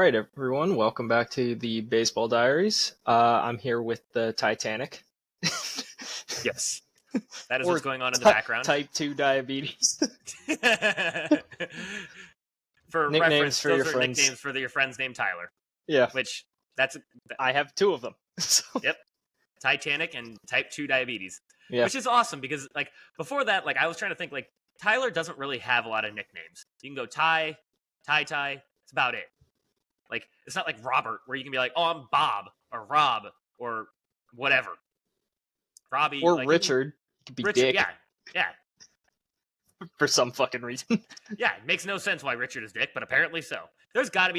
right, everyone, welcome back to the Baseball Diaries. I'm here with the Titanic. Yes, that is Or what's going on in the background. Type 2 diabetes. For Nicknames reference, for those your are friends. nicknames for your friend's named Tyler. Yeah, Which, that's... I have two of them. So, Yep. Titanic and type 2 diabetes. yeah, Which is awesome because, before that, I was trying to think, Tyler doesn't really have a lot of nicknames. You can go Ty, That's about it. It's not like Robert, where you can be like, oh, I'm Bob, or Rob, or whatever. Robbie. or Richard. Could be Richard, Dick. yeah. For some fucking reason. Yeah, it makes no sense why Richard is Dick, but apparently so. There's got to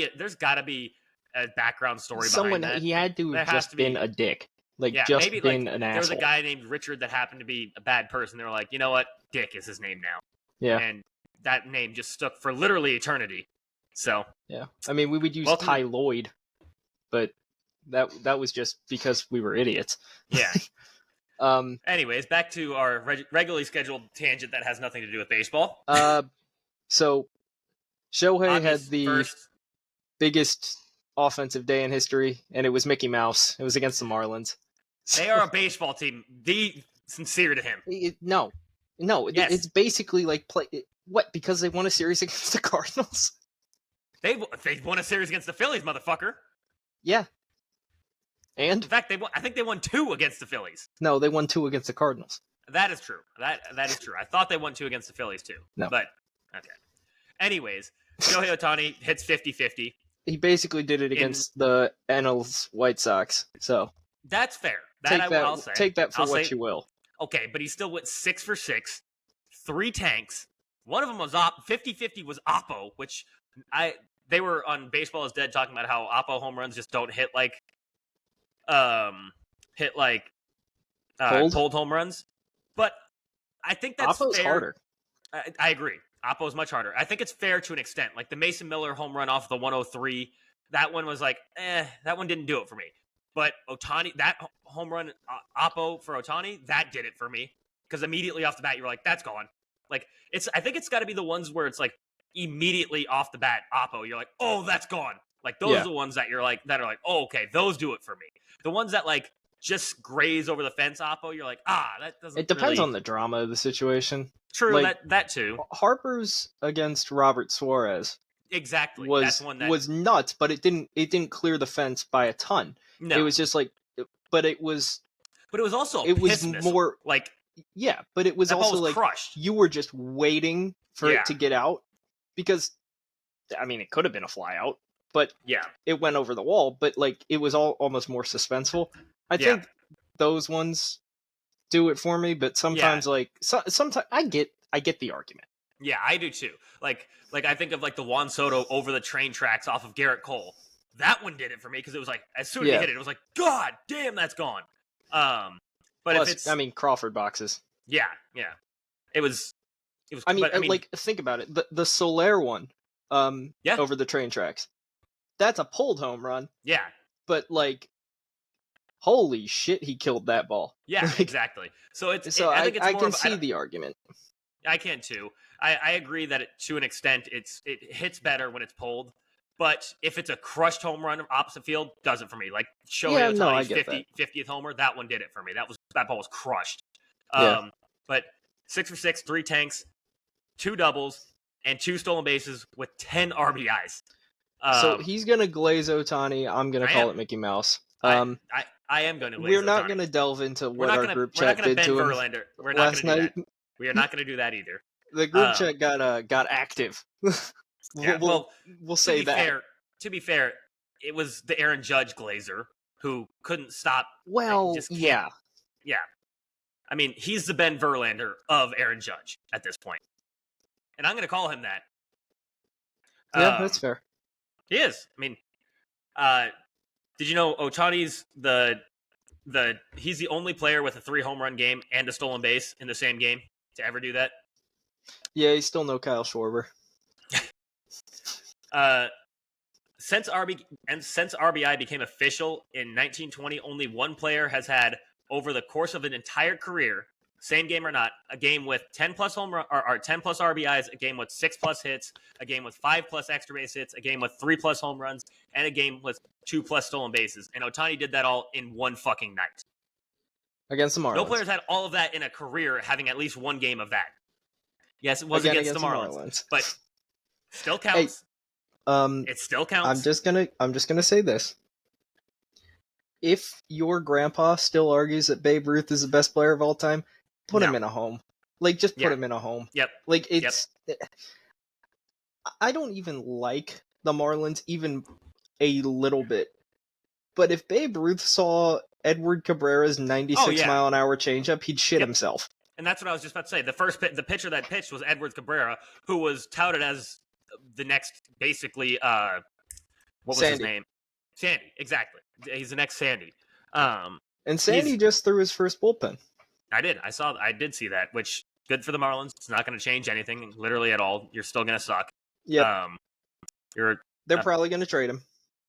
be a background story behind that. He had to have just been a dick. Maybe been an asshole. there was a guy named Richard that happened to be a bad person. They were like, you know what? Dick is his name now. Yeah. And that name just stuck for literally eternity. So. Yeah. I mean, we would use Ty Lloyd, but that was just because we were idiots. Yeah. Anyways, back to our regularly scheduled tangent that has nothing to do with baseball. So Shohei had the first biggest offensive day in history, and it was Mickey Mouse. It was against the Marlins. They are a baseball team. Be sincere to him. No. Yes. It's basically like what? Because they won a series against the Cardinals. They won a series against the Phillies, motherfucker. Yeah. And in fact, I think they won 2 against the Phillies. No, they won 2 against the Cardinals. That is true. That is true. I thought they won 2 against the Phillies too. No. But okay. Anyways, Shohei Ohtani hits 50-50. He basically did it against the NL's White Sox. So that's fair. I'll say. Take that for what you will. Okay, but he still went 6 for 6, 3 tanks. One of them was 50-50 was Oppo, which they were on Baseball is Dead talking about how Oppo home runs just don't hit cold home runs. But I think that's Oppo's fair. Harder. I agree. Oppo's much harder. I think it's fair to an extent. Like the Mason Miller home run off the 103, that one was that one didn't do it for me. But Ohtani, that home run, Oppo for Ohtani, that did it for me. Because immediately off the bat, you were like, that's gone. I think it's got to be the ones where it's immediately off the bat, Oppo, you're like, oh, that's gone. Those are the ones that you're that are oh, okay, those do it for me. The ones that just graze over the fence, Oppo, you're like, that doesn't. It depends on the drama of the situation. True, that too. Harper's against Robert Suarez. Exactly. That's one that was nuts, but it didn't clear the fence by a ton. No. It was just but it was also was more yeah, but it was that also ball was crushed. You were just waiting for it to get out because I mean it could have been a fly out, but it went over the wall, but it was almost more suspenseful. I think those ones do it for me, but sometimes sometimes I get the argument. Yeah, I do too. I think of the Juan Soto over the train tracks off of Garrett Cole. That one did it for me because it was as soon as he hit it, it was God damn, that's gone. But plus, if it's, Crawford boxes. Yeah. It was. I mean, think about it. The Soler one, over the train tracks. That's a pulled home run. Yeah. But holy shit, he killed that ball. Yeah, exactly. So I think it's I more can of, see the argument. I can too. I agree that to an extent it hits better when it's pulled, but if it's a crushed home run opposite field, does it for me. Shohei Ohtani's 50th homer, that one did it for me. That ball was crushed. But 6 for 6, 3 tanks, 2 doubles, and 2 stolen bases with 10 RBIs. So he's gonna glaze Ohtani. I'm gonna call it Mickey Mouse. I am going to. We're not going to delve into what our group chat did to him last night. We are not going to do that either. The group chat got active. We'll say that. To be fair, it was the Aaron Judge glazer who couldn't stop. Well, yeah. I mean, he's the Ben Verlander of Aaron Judge at this point, and I'm going to call him that. Yeah, that's fair. He is. I mean, did you know Ohtani's he's the only player with a 3 home run game and a stolen base in the same game to ever do that? Yeah, he's still no Kyle Schwarber. Since RBI became official in 1920, only one player has had over the course of an entire career same game or not, a game with 10 plus home run or 10 plus RBIs, a game with 6 plus hits, a game with 5 plus extra base hits, a game with 3 plus home runs, and a game with 2 plus stolen bases. And Ohtani did that all in one fucking night. Against the Marlins. No players had all of that in a career having at least one game of that. Yes, it was against the Marlins, but still counts. Hey, it still counts. I'm just gonna say this. If your grandpa still argues that Babe Ruth is the best player of all time, put him in a home. Like, just put him in a home. Yep. Like, it's... I don't even like the Marlins even a little bit. But if Babe Ruth saw Edward Cabrera's 96-mile-an-hour changeup, he'd shit himself. And that's what I was just about to say. The pitcher that pitched was Edward Cabrera, who was touted as the next, basically, what was his name? Sandy, exactly. He's the next Sandy. And Sandy just threw his first bullpen. I did see that, which, good for the Marlins. It's not going to change anything, literally at all. You're still going to suck. Yeah. They're probably going to trade him.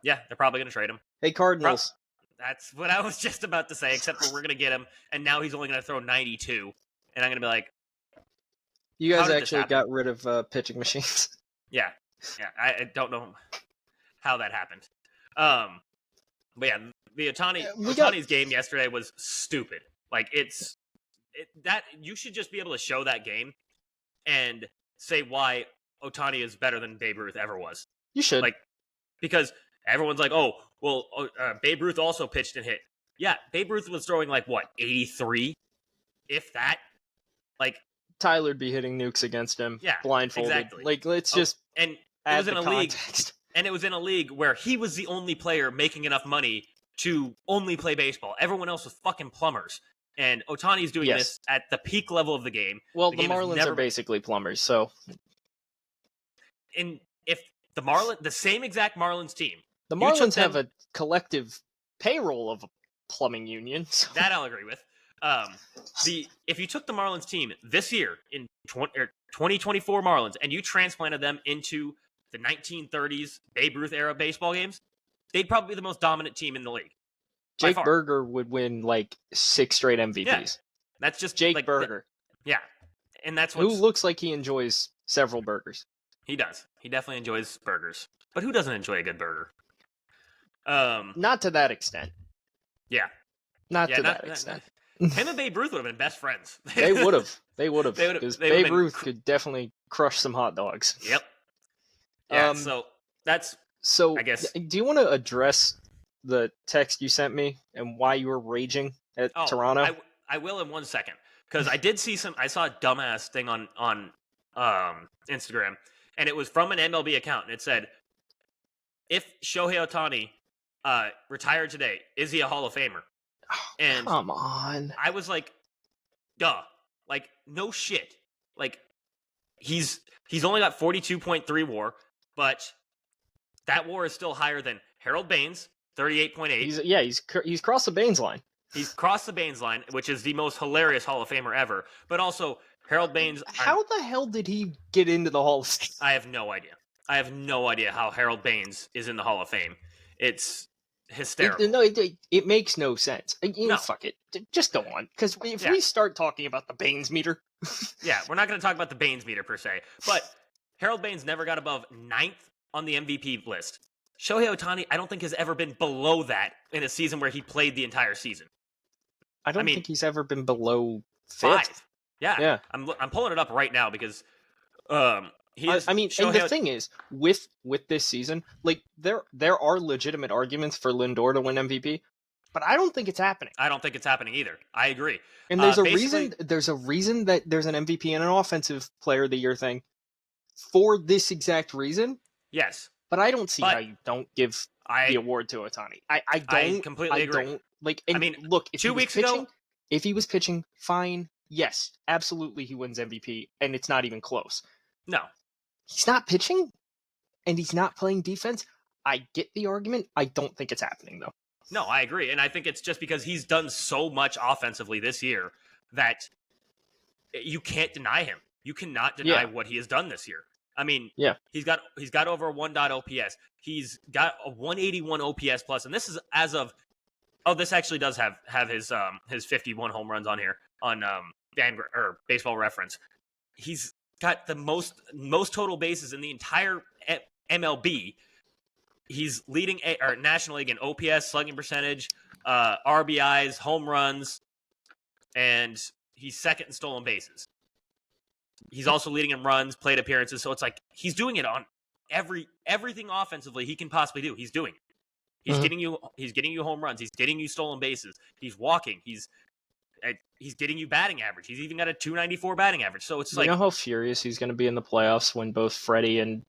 Yeah, they're probably going to trade him. Hey, Cardinals. That's what I was just about to say, except for we're going to get him, and now he's only going to throw 92. And I'm going to be like... You guys actually got rid of pitching machines. Yeah. I don't know how that happened. But yeah, the Ohtani's game yesterday was stupid. Like, that you should just be able to show that game and say why Ohtani is better than Babe Ruth ever was. You should. Like, because everyone's like, oh, well, Babe Ruth also pitched and hit. Yeah, Babe Ruth was throwing like, what, 83? If that? Like, Tyler'd be hitting nukes against him, blindfolded. Exactly. Like, let's just and it was in a league, and it was in a league where he was the only player making enough money to only play baseball. Everyone else was fucking plumbers. And Ohtani's doing this at the peak level of the game. Well, the Marlins are basically plumbers, so. And if the same exact Marlins team. The Marlins have a collective payroll of a plumbing union. So. That I'll agree with. If you took the Marlins team this year in 2024 Marlins and you transplanted them into the 1930s Babe Ruth era baseball games, they'd probably be the most dominant team in the league. Jake Berger would win like 6 straight MVPs. Yeah, that's just Jake Berger. And that's who looks like he enjoys several burgers. He does. He definitely enjoys burgers. But who doesn't enjoy a good burger? Not to that extent. Yeah. Not to that extent. Him and Babe Ruth would have been best friends. They would have. Because Babe Ruth could definitely crush some hot dogs. Yep. Yeah, so that's... So, I guess... do you want to address the text you sent me and why you were raging at Toronto? I will in 1 second. Because I saw a dumbass thing on Instagram, and it was from an MLB account, and it said, if Shohei Ohtani retired today, is he a Hall of Famer? And come on. I was like, duh. Like, no shit. Like, he's only got 42.3 WAR, but that WAR is still higher than Harold Baines, 38.8. He's crossed the Baines line. He's crossed the Baines line, which is the most hilarious Hall of Famer ever. But also, Harold Baines... How the hell did he get into the Hall of Fame? I have no idea. I have no idea how Harold Baines is in the Hall of Fame. It's hysterical. It makes no sense. No. Fuck it. Just go on. Because if we start talking about the Baines meter... Yeah, we're not going to talk about the Baines meter per se. But Harold Baines never got above 9th on the MVP list. Shohei Ohtani, I don't think has ever been below that in a season where he played the entire season. I don't think he's ever been below 5th. Yeah. I'm pulling it up right now because and the thing is, with this season, like there are legitimate arguments for Lindor to win MVP, but I don't think it's happening. I don't think it's happening either. I agree. And there's a reason. There's a reason that there's an MVP and an Offensive Player of the Year thing for this exact reason. Yes, but I don't see how you don't give the award to Ohtani. I completely agree. Don't like. Look, if 2 weeks ago, if he was pitching fine, yes, absolutely, he wins MVP, and it's not even close. No. He's not pitching, and he's not playing defense. I get the argument. I don't think it's happening, though. No, I agree. And I think it's just because he's done so much offensively this year that you can't deny him. You cannot deny what he has done this year. I mean, he's got over a 1.0 OPS. He's got a 181 OPS plus, and this is as of this actually does have his 51 home runs on here on or Baseball Reference. He's got the most total bases in the entire MLB. He's leading National League in OPS, slugging percentage, RBIs, home runs, and he's second in stolen bases. He's also leading in runs, plate appearances. So it's like he's doing it on everything offensively he can possibly do. He's doing it. He's getting you home runs. He's getting you stolen bases. He's walking. He's getting you batting average. He's even got a 294 batting average. So it's you know how furious he's going to be in the playoffs when both Freddie and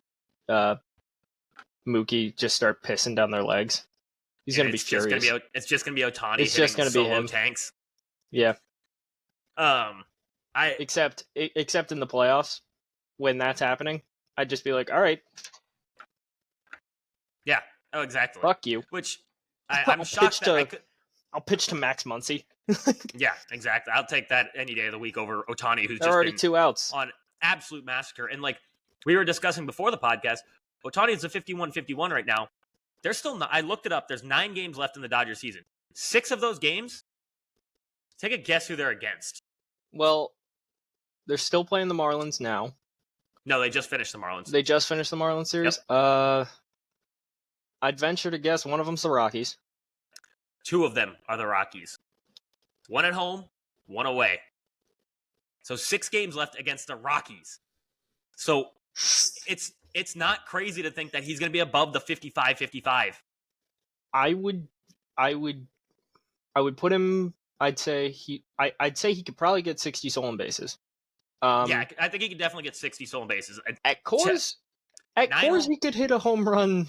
Mookie just start pissing down their legs. He's going to be furious. It's just going to be Ohtani. It's just going to be him. Tanks. Yeah. Except in the playoffs, when that's happening, I'd just be like, all right. Yeah. Oh, exactly. Fuck you. Which I'm shocked that I'll pitch to Max Muncy. Yeah, exactly. I'll take that any day of the week over Ohtani, who's just already 2 outs on absolute massacre. And like we were discussing before the podcast, Ohtani is a 51-51 right now. There's still I looked it up. There's 9 games left in the Dodgers season. 6 of those games. Take a guess who they're against. Well, they're still playing the Marlins now. No, they just finished the Marlins. They just finished the Marlins series? Yep. I'd venture to guess one of them's the Rockies. 2 of them are the Rockies. 1 at home, 1 away. So 6 games left against the Rockies. So it's not crazy to think that he's going to be above the 55-55. I would put him. I'd say he could probably get 60 stolen bases. Yeah, I think he could definitely get 60 stolen bases. At Coors, he could hit a home run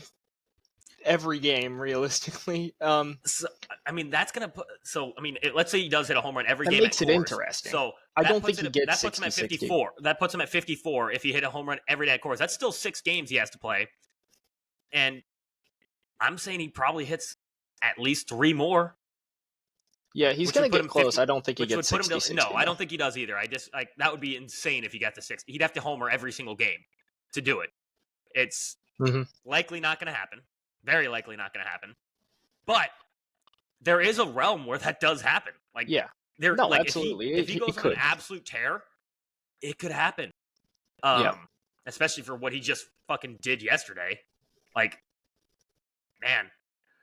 every game, realistically. So, I mean, that's going to put... So, I mean, let's say he does hit a home run every game. That makes it interesting. So, I don't think he gets 60. That puts him at 54. 60. That puts him at 54 if he hit a home run every day at Coors. That's still 6 games he has to play. And I'm saying he probably hits at least 3 more. Yeah, he's going to get close. 50, I don't think he gets 60. No, I don't think he does either. I just that would be insane if he got to 60. He'd have to homer every single game to do it. It's likely not going to happen. Very likely not going to happen. But there is a realm where that does happen. Like, yeah, absolutely. If he goes on an absolute tear, it could happen. Especially for what he just fucking did yesterday. Like, man,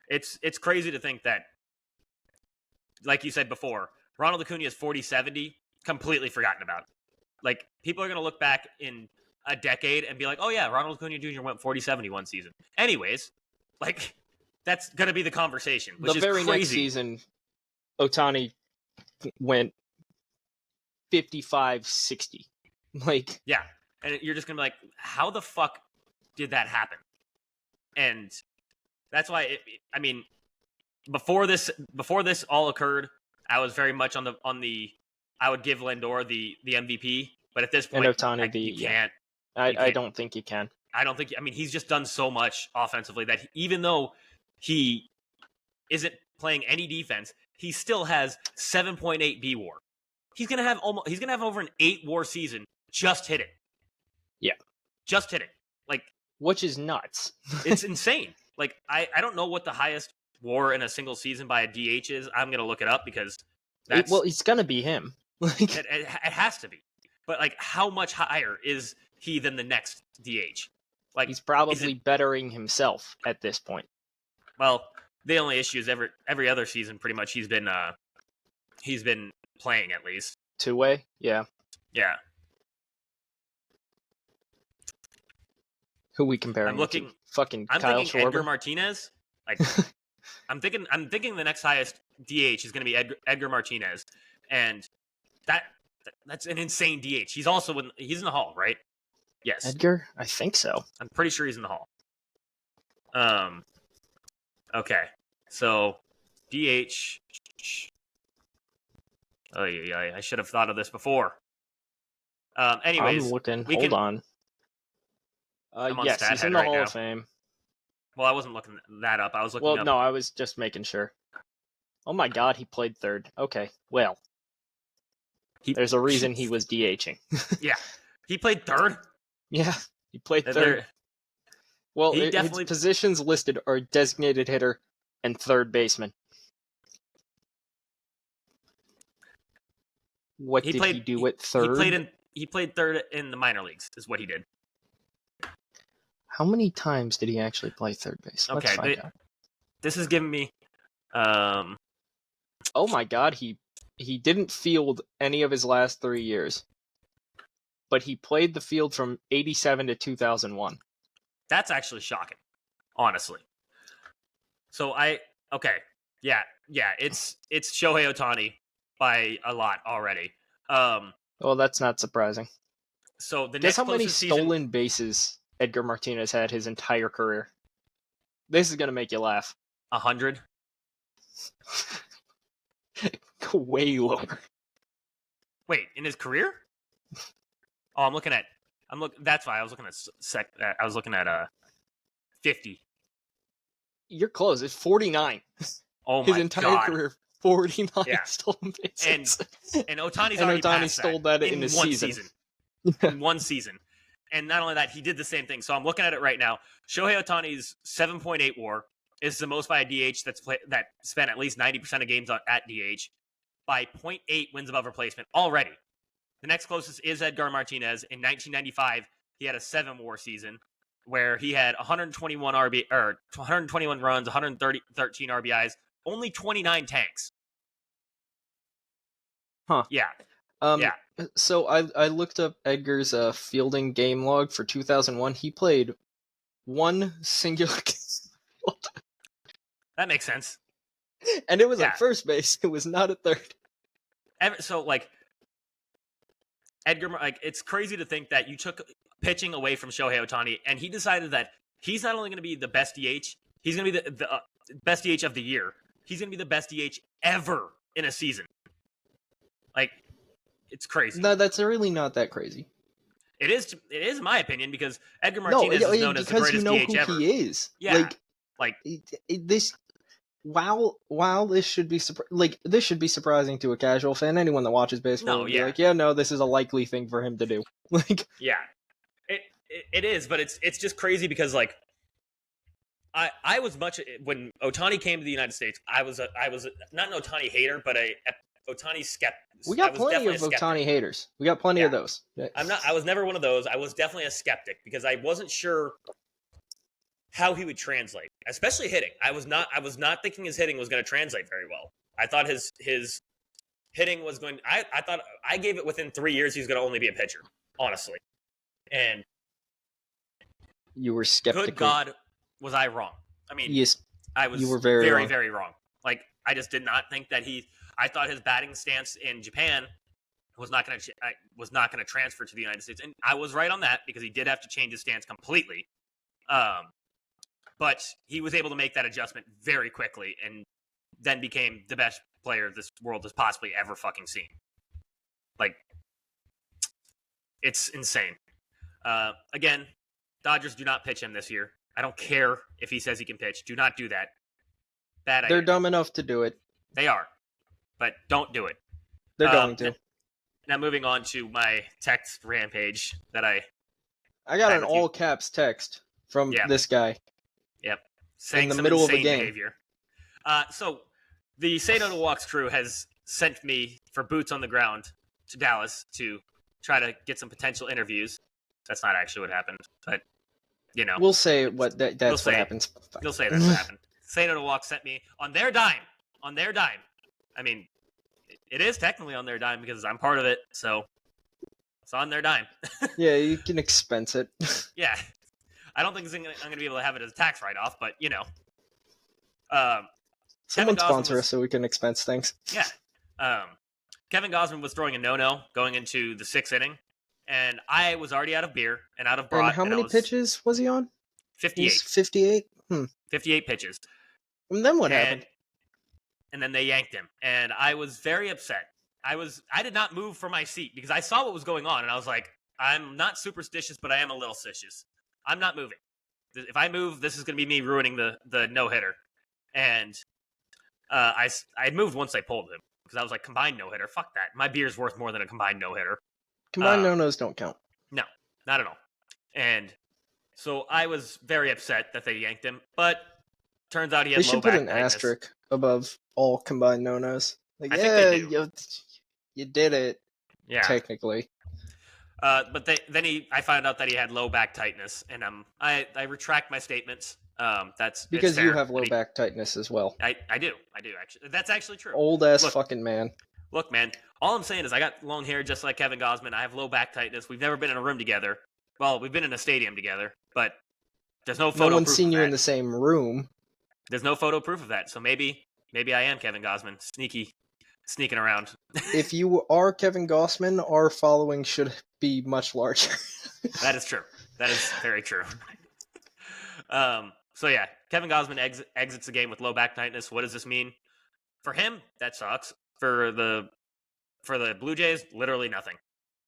it's crazy to think that. Like you said before, Ronald Acuna is 40-70, completely forgotten about. Like, people are going to look back in a decade and be like, oh yeah, Ronald Acuna Jr. went 40-70 one season. Anyways, like, that's going to be the conversation, which is crazy. Next season, Ohtani went 55-60. Like, yeah. And you're just going to be like, how the fuck did that happen? And that's why, before this all occurred, I was very much on the I would give Lindor the MVP, but at this point, and Ohtani you can't. I don't think you can. I don't think. I mean, he's just done so much offensively that even though he isn't playing any defense, he still has 7.8 B WAR. He's gonna have over an 8 WAR season. Just hit it. Yeah, just hit it. Like, which is nuts. It's insane. Like, I don't know what the highest WAR in a single season by a DH is. I'm gonna look it up because it's gonna be him. Like, it has to be. But like, how much higher is he than the next DH? Like, he's probably bettering himself at this point. Well, the only issue is every other season, pretty much he's been playing at least 2-way. Yeah. Who we comparing? I'm thinking Schwarber? Edgar Martinez. Like, I'm thinking the next highest DH is going to be Edgar Martinez, and that's an insane DH. He's also he's in the Hall, right? Yes, Edgar. I think so. I'm pretty sure he's in the Hall. Okay, so DH. Oh yeah, I should have thought of this before. Anyways, I'm looking. Hold on. Yes, he's in the Hall of Fame. Well, I wasn't looking that up. I was looking up. Well, no, I was just making sure. Oh my god, he played third. Okay, well. There's a reason he was DHing. Yeah. He played third? Yeah, he played third. Well, his positions listed are designated hitter and third baseman. What did he do at third? He played third in the minor leagues, is what he did. How many times did he actually play third base? Let's find out. This is giving me. Oh my God, he didn't field any of his last 3 years, but he played the field from 87 to 2001. That's actually shocking, honestly. So it's Shohei Ohtani by a lot already. Well, that's not surprising. So the guess next how many season, stolen bases Edgar Martinez had his entire career? This is gonna make you laugh. 100. Way lower. Wait, in his career? Oh, that's why I was looking at I was looking at 50. You're close. It's 49. Oh my God. His entire career, 49 stolen bases. And Ohtani's already passed stole that in his one season. In one season. And not only that, he did the same thing. So I'm looking at it right now. Shohei Ohtani's 7.8 WAR is the most by a DH that spent at least 90% of games at DH by 0.8 wins above replacement already. The next closest is Edgar Martinez. In 1995, he had a 7 WAR season where he had 121 runs, 113 RBIs, only 29 tanks. Huh. Yeah. Yeah. So I looked up Edgar's fielding game log for 2001. He played one singular game. That makes sense. And it was at first base. It was not at third. So, Edgar, it's crazy to think that you took pitching away from Shohei Ohtani, and he decided that he's not only going to be the best DH, he's going to be the best DH of the year. He's going to be the best DH ever in a season. It's crazy. No, that's really not that crazy. It is in my opinion, because Edgar Martinez is known as the greatest DH ever. He is. Yeah. This. While this should be this should be surprising to a casual fan, anyone that watches baseball will be this is a likely thing for him to do. It is, but it's just crazy because I was when Ohtani came to the United States, I was not an Ohtani hater, but a Ohtani skeptic. We got plenty of Ohtani haters. We got plenty of those. I was never one of those. I was definitely a skeptic because I wasn't sure how he would translate, especially hitting. I was not thinking his hitting was going to translate very well. I thought his hitting was going. I thought I gave it within 3 years he's going to only be a pitcher, honestly. And you were skeptical. Good God, was I wrong? I mean, yes, I was. You were very, very, wrong. very wrong. I just did not think that I thought his batting stance in Japan was not going to transfer to the United States, and I was right on that because he did have to change his stance completely. But he was able to make that adjustment very quickly and then became the best player this world has possibly ever fucking seen. It's insane. Again, Dodgers do not pitch him this year. I don't care if he says he can pitch. Do not do that. Bad idea. They're dumb enough to do it. They are. But don't do it. They're going to. Now moving on to my text rampage that I got an all caps text from this guy. Yep. Saying in the middle of a game. Behavior. So the Say No to Walks crew has sent me for boots on the ground to Dallas to try to get some potential interviews. That's not actually what happened, but we'll say that's what happens. We'll say that's what happened. Say No to Walks sent me on their dime. On their dime. I mean, it is technically on their dime because I'm part of it, so it's on their dime. Yeah, you can expense it. Yeah. I don't think I'm going to be able to have it as a tax write-off, but, Someone sponsor us so we can expense things. Yeah. Kevin Gausman was throwing a no-no going into the 6th inning, and I was already out of beer and out of brat. And how many pitches was he on? 58. 58? 58 pitches. And then what happened? And then they yanked him, and I was very upset. I did not move from my seat because I saw what was going on, and I was like, I'm not superstitious, but I am a little stitious. I'm not moving. If I move, this is going to be me ruining the no-hitter. And I moved once I pulled him because I was like, combined no-hitter, fuck that. My beer's worth more than a combined no-hitter. Combined no-nos don't count. No, not at all. And so I was very upset that they yanked him, but turns out he had low back. They should put an asterisk above all combined no-nos. You did it. technically. But I found out that he had low back tightness, and I retract my statements. That's because you have low back tightness as well. I do actually. That's actually true. Old ass fucking man. Look, man. All I'm saying is I got long hair just like Kevin Gausman. I have low back tightness. We've never been in a room together. Well, we've been in a stadium together, but there's no photo. No one's seen you in the same room. There's no photo proof of that. So maybe I am Kevin Gausman, sneaking around. If you are Kevin Gausman, our following should be much larger. That is true. That is very true. So yeah, Kevin Gausman exits the game with low back tightness. What does this mean? For him, that sucks. For the Blue Jays, literally nothing.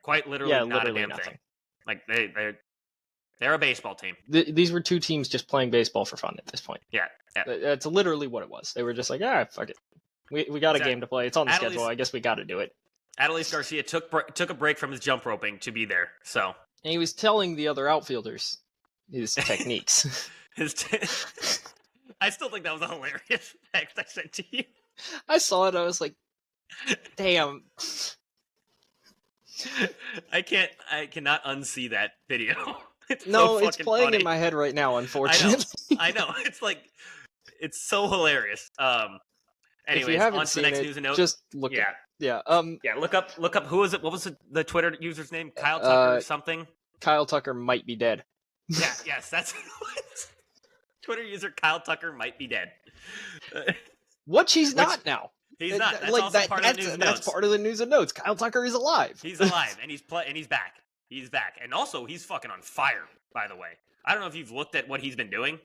Quite literally, not a damn thing. Like they're a baseball team. These were two teams just playing baseball for fun at this point. Yeah. That's literally what it was. They were just like, fuck it. We got a game to play. It's on the schedule. I guess we got to do it. Adolis Garcia took a break from his jump roping to be there. So and he was telling the other outfielders his techniques. I still think that was a hilarious text I sent to you. I saw it. I was like, damn. I cannot unsee that video. It's playing funny. in my head right now, unfortunately. I know. It's so hilarious. Anyways, if you haven't on to the next news and notes. Just look look up who was it? What was the Twitter user's name? Kyle Tucker something? Kyle Tucker might be dead. Yes, that's Twitter user Kyle Tucker might be dead. He's not now. He's not. That's also part of the news and notes. That's part of the news and notes. Kyle Tucker is alive. He's alive, and he's back. He's back. And also, he's fucking on fire, by the way. I don't know if you've looked at what he's been doing.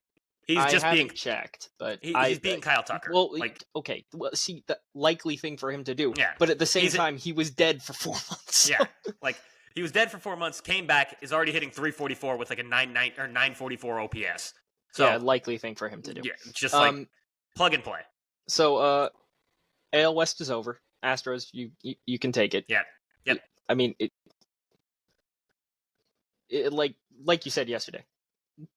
I haven't checked, but he's being Kyle Tucker. Well, okay. Well, see, the likely thing for him to do. Yeah. But at the same time, he was dead for 4 months. So. Yeah. He was dead for 4 months, came back, is already hitting 344 with like a 944 OPS. So likely thing for him to do. Yeah, just plug and play. So, AL West is over. Astros, you can take it. Yeah. Yep. I mean, it like you said yesterday,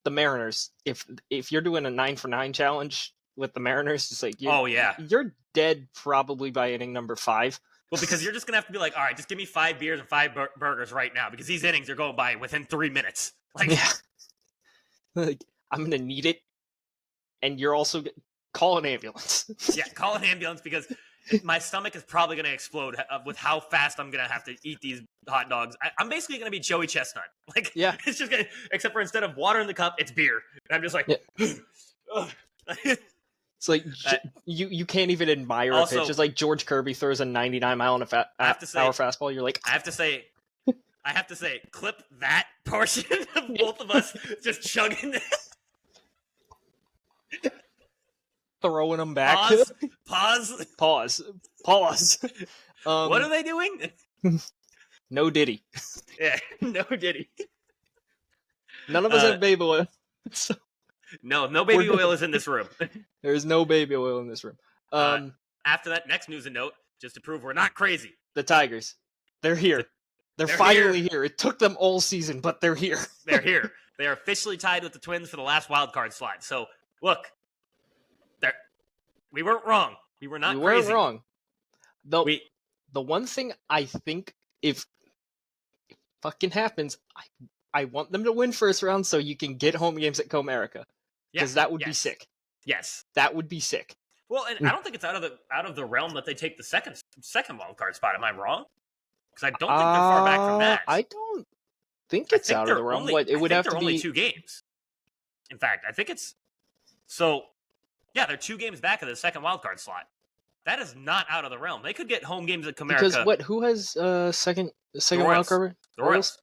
the Mariners. If you're doing a 9-for-9 challenge with the Mariners, it's like you're dead probably by inning number 5. Well, because you're just gonna have to be like, all right, just give me 5 beers and 5 burgers right now, because these innings are going by within 3 minutes. Like I'm gonna need it, and you're also call an ambulance. Yeah, call an ambulance because my stomach is probably gonna explode with how fast I'm gonna have to eat these hot dogs. I'm basically gonna be Joey Chestnut. It's just gonna, except for instead of water in the cup, it's beer. And I'm just like. Yeah. It's like you can't even admire a pitch. It's like George Kirby throws a 99-mile-an-hour fastball. You're like, I have to say, clip that portion of both of us just chugging this. Throwing them back. Pause. What are they doing? No Diddy. Yeah, no Diddy. None of us have baby oil. So. No baby oil is in this room. There's no baby oil in this room. After that, next news and note, just to prove we're not crazy. The Tigers. They're here. They're finally here. It took them all season, but they're here. They're here. They are officially tied with the Twins for the last wild card slot. So, look. We weren't wrong. We were not crazy. We weren't wrong. The one thing I think if it fucking happens, I want them to win first round so you can get home games at Comerica. Because that would be sick. Yes. That would be sick. Well, and I don't think it's out of the realm that they take the second wild card spot. Am I wrong? Because I don't think they're far back from that. I don't think it's out of the realm. It would have to be only 2 games. In fact, I think it's so. Yeah, they're 2 games back of the second wild card slot. That is not out of the realm. They could get home games at Comerica. Because who has second wild card? The Royals.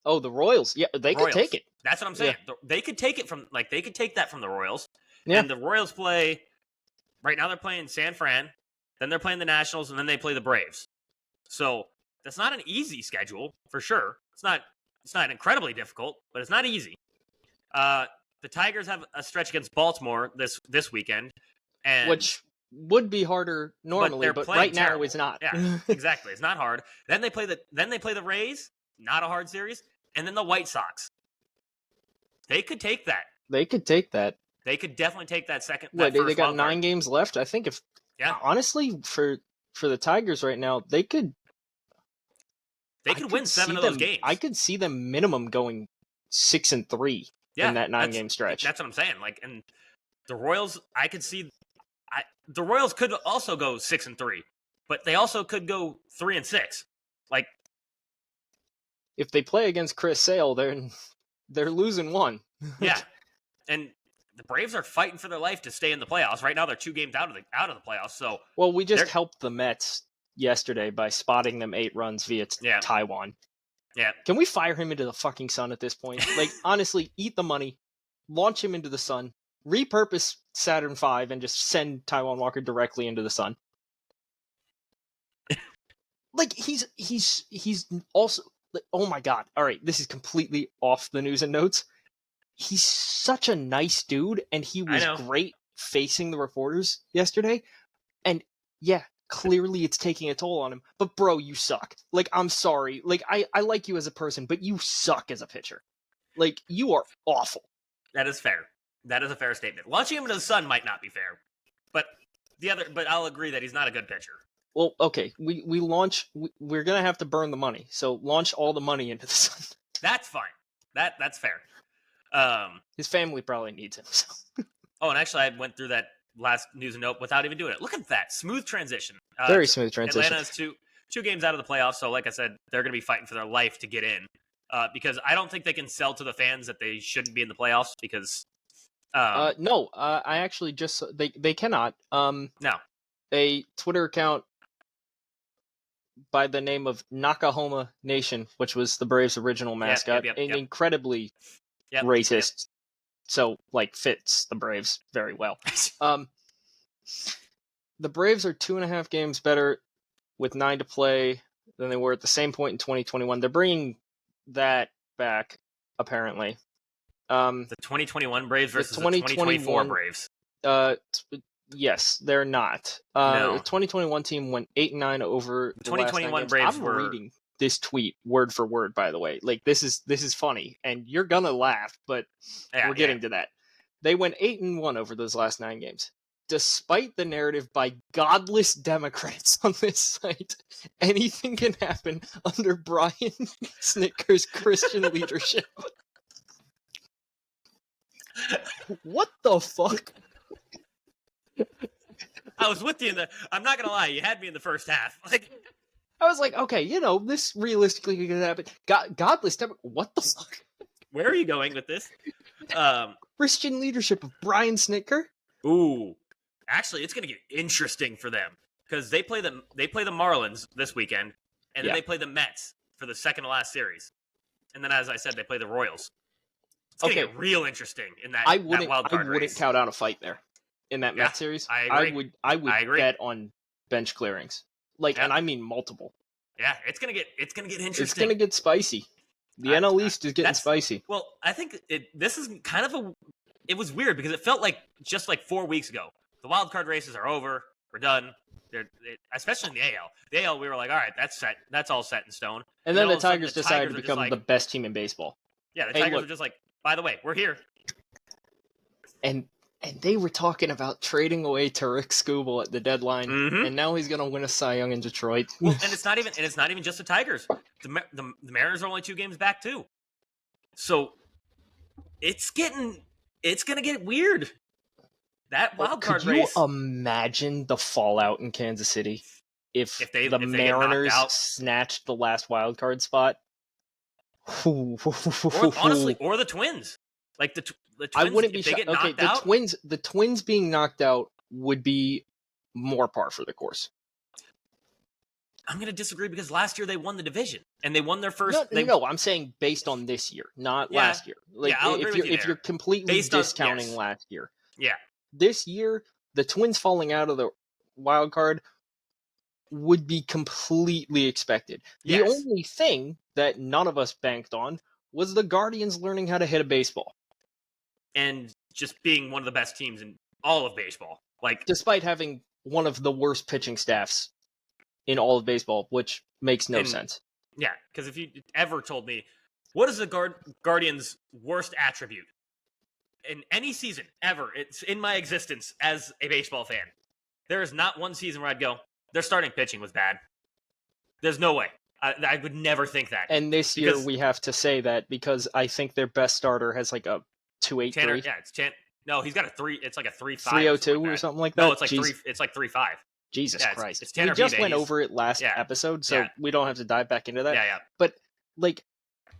Oh, the Royals. Yeah, they could take it. That's what I'm saying. Yeah. They could take it from they could take that from the Royals. Yeah. And the Royals play right now. They're playing San Fran, then they're playing the Nationals, and then they play the Braves. So that's not an easy schedule for sure. It's not incredibly difficult, but it's not easy. The Tigers have a stretch against Baltimore this weekend, and which would be harder normally, but right now it's not. Yeah, exactly. It's not hard. Then they play the Rays, not a hard series, and then the White Sox. They could take that. They could take that. They could definitely take that second. They got 9 games left. I think honestly for the Tigers right now, they could They could win 7 of those games. I could see them minimum going 6-3 in that 9-game stretch. That's what I'm saying. Like, and the Royals, I could see. The Royals could also go 6-3, but they also could go 3-6. Like, if they play against Chris Sale, they're losing one. Yeah, and the Braves are fighting for their life to stay in the playoffs. Right now, they're 2 games out of the playoffs. So, well, we just helped the Mets yesterday by spotting them 8 runs via Taiwan. Yeah, can we fire him into the fucking sun at this point? Like, honestly, eat the money, launch him into the sun, repurpose Saturn V, and just send Taiwan Walker directly into the sun. Like, he's also. Oh my god. All right, this is completely off the news and notes. He's such a nice dude, and he was great facing the reporters yesterday. And yeah, clearly it's taking a toll on him. But bro, you suck. Like, I'm sorry. Like, I like you as a person, but you suck as a pitcher. Like, you are awful. That is fair. That is a fair statement. Launching him into the sun might not be fair. But I'll agree that he's not a good pitcher. Well, okay, we're going to have to burn the money. So launch all the money into the sun. That's fine. That's fair. His family probably needs him. So. Oh, and actually, I went through that last news and note without even doing it. Look at that. Smooth transition. Very smooth transition. Atlanta's two games out of the playoffs, so like I said, they're going to be fighting for their life to get in. Because I don't think they can sell to the fans that they shouldn't be in the playoffs because... no, I actually just... They cannot. No. A Twitter account by the name of Nakahoma Nation, which was the Braves' original mascot, incredibly racist, so, like, fits the Braves very well. The Braves are 2.5 games better with 9 to play than they were at the same point in 2021. They're bringing that back, apparently. The 2021 Braves versus the 2024 Braves. Yes, they're not. No. The 2021 team went 8-9 over the 2021 last 9 games. Braves I'm were reading this tweet word for word, by the way. Like, this is funny, and you're gonna laugh, but we're getting to that. They went 8-1 over those last 9 games. Despite the narrative by godless Democrats on this site, anything can happen under Brian Snitker's Christian leadership. What the fuck? I was with you I'm not gonna lie, you had me in the first half. Like, I was like, okay, this realistically could happen. Godless Democrat. What the fuck? Where are you going with this? Christian leadership of Brian Snitker. Ooh, actually, it's gonna get interesting for them because they play the Marlins this weekend, and then they play the Mets for the second to last series, and then, as I said, they play the Royals. It's gonna get real interesting in that. I wouldn't race. count out a fight there in that Mets series. I agree. I would bet on bench clearings, and I mean multiple. Yeah, it's gonna get interesting. It's gonna get spicy. The NL East is getting spicy. Well, I think this is kind of it was weird because it felt like just like 4 weeks ago. The wild card races are over. We're done. Especially in the AL. The AL, we were like, all right, that's set. That's all set in stone. And then the Tigers decided to become the best team in baseball. Yeah, the Tigers were just like, by the way, we're here. And they were talking about trading away Tariq Skubal at the deadline, and now he's going to win a Cy Young in Detroit. Well, and it's not even just the Tigers. The Mariners are only 2 games back too. So it's going to get weird. That wild card race. Could you imagine the fallout in Kansas City if the Mariners snatched the last wild card spot? Honestly, or the Twins. Like the Twins, I wouldn't be shocked. Okay, the Twins being knocked out would be more par for the course. I'm going to disagree because last year they won the division and they won their first. No, I'm saying based on this year, not last year. Like, I'll agree with you if you're completely discounting last year, this year the Twins falling out of the wild card would be completely expected. The only thing that none of us banked on was the Guardians learning how to hit a baseball. And just being one of the best teams in all of baseball. Like, despite having one of the worst pitching staffs in all of baseball, which makes no sense. Yeah, because if you ever told me, what is the Guardians' worst attribute in any season ever, it's in my existence as a baseball fan, there is not one season where I'd go, their starting pitching was bad. There's no way. I would never think that. And this year we have to say that because I think their best starter has like a 2.83. Yeah, it's No, he's got a 3. It's like a 3.5, 3.02 or something like that. No, it's like 3. It's like 3.5. Jesus Christ! It's we just went over it last episode, so we don't have to dive back into that. Yeah. But like,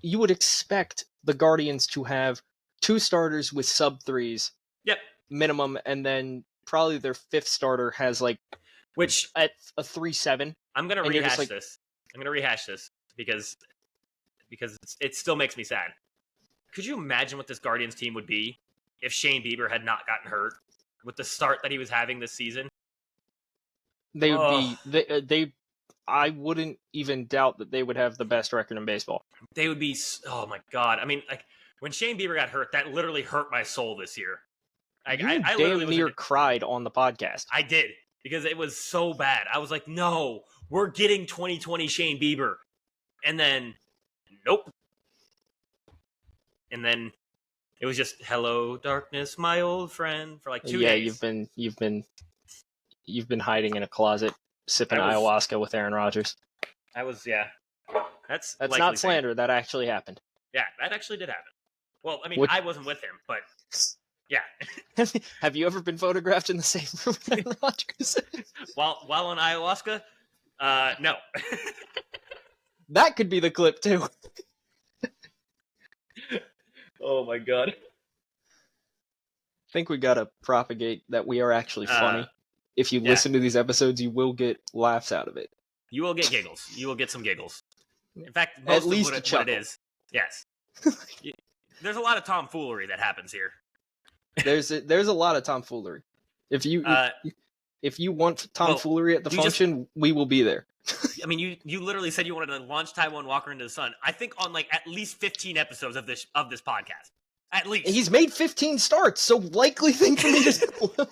you would expect the Guardians to have 2 starters with sub 3s. Yep. Minimum, and then probably their 5th starter has like at a 3.7. I'm gonna rehash this. I'm gonna rehash this because it still makes me sad. Could you imagine what this Guardians team would be if Shane Bieber had not gotten hurt with the start that he was having this season? They would be. I wouldn't even doubt that they would have the best record in baseball. They would be. Oh my god! I mean, like when Shane Bieber got hurt, that literally hurt my soul this year. Like, I literally near cried on the podcast. I did, because it was so bad. I was like, no, we're getting 2020 Shane Bieber. And then, nope. And then it was just, hello, darkness, my old friend, for like 2 days. You've been hiding in a closet, sipping ayahuasca with Aaron Rodgers. That's not slander. That actually happened. Yeah, that actually did happen. Well, I mean, I wasn't with him, but yeah. Have you ever been photographed in the same room with Aaron Rodgers? while on ayahuasca? No. That could be the clip too. Oh my god. I think we gotta propagate that we are actually funny. If you listen to these episodes, you will get laughs out of it. You will get giggles. You will get some giggles. In fact, most at least of what it is. Yes. There's a lot of tomfoolery that happens here. There's a lot of tomfoolery. If you want tomfoolery at the function, we will be there. I mean, you literally said you wanted to launch Taiwan Walker into the sun. I think on like at least 15 episodes of this podcast. At least. He's made 15 starts, so likely thing for me to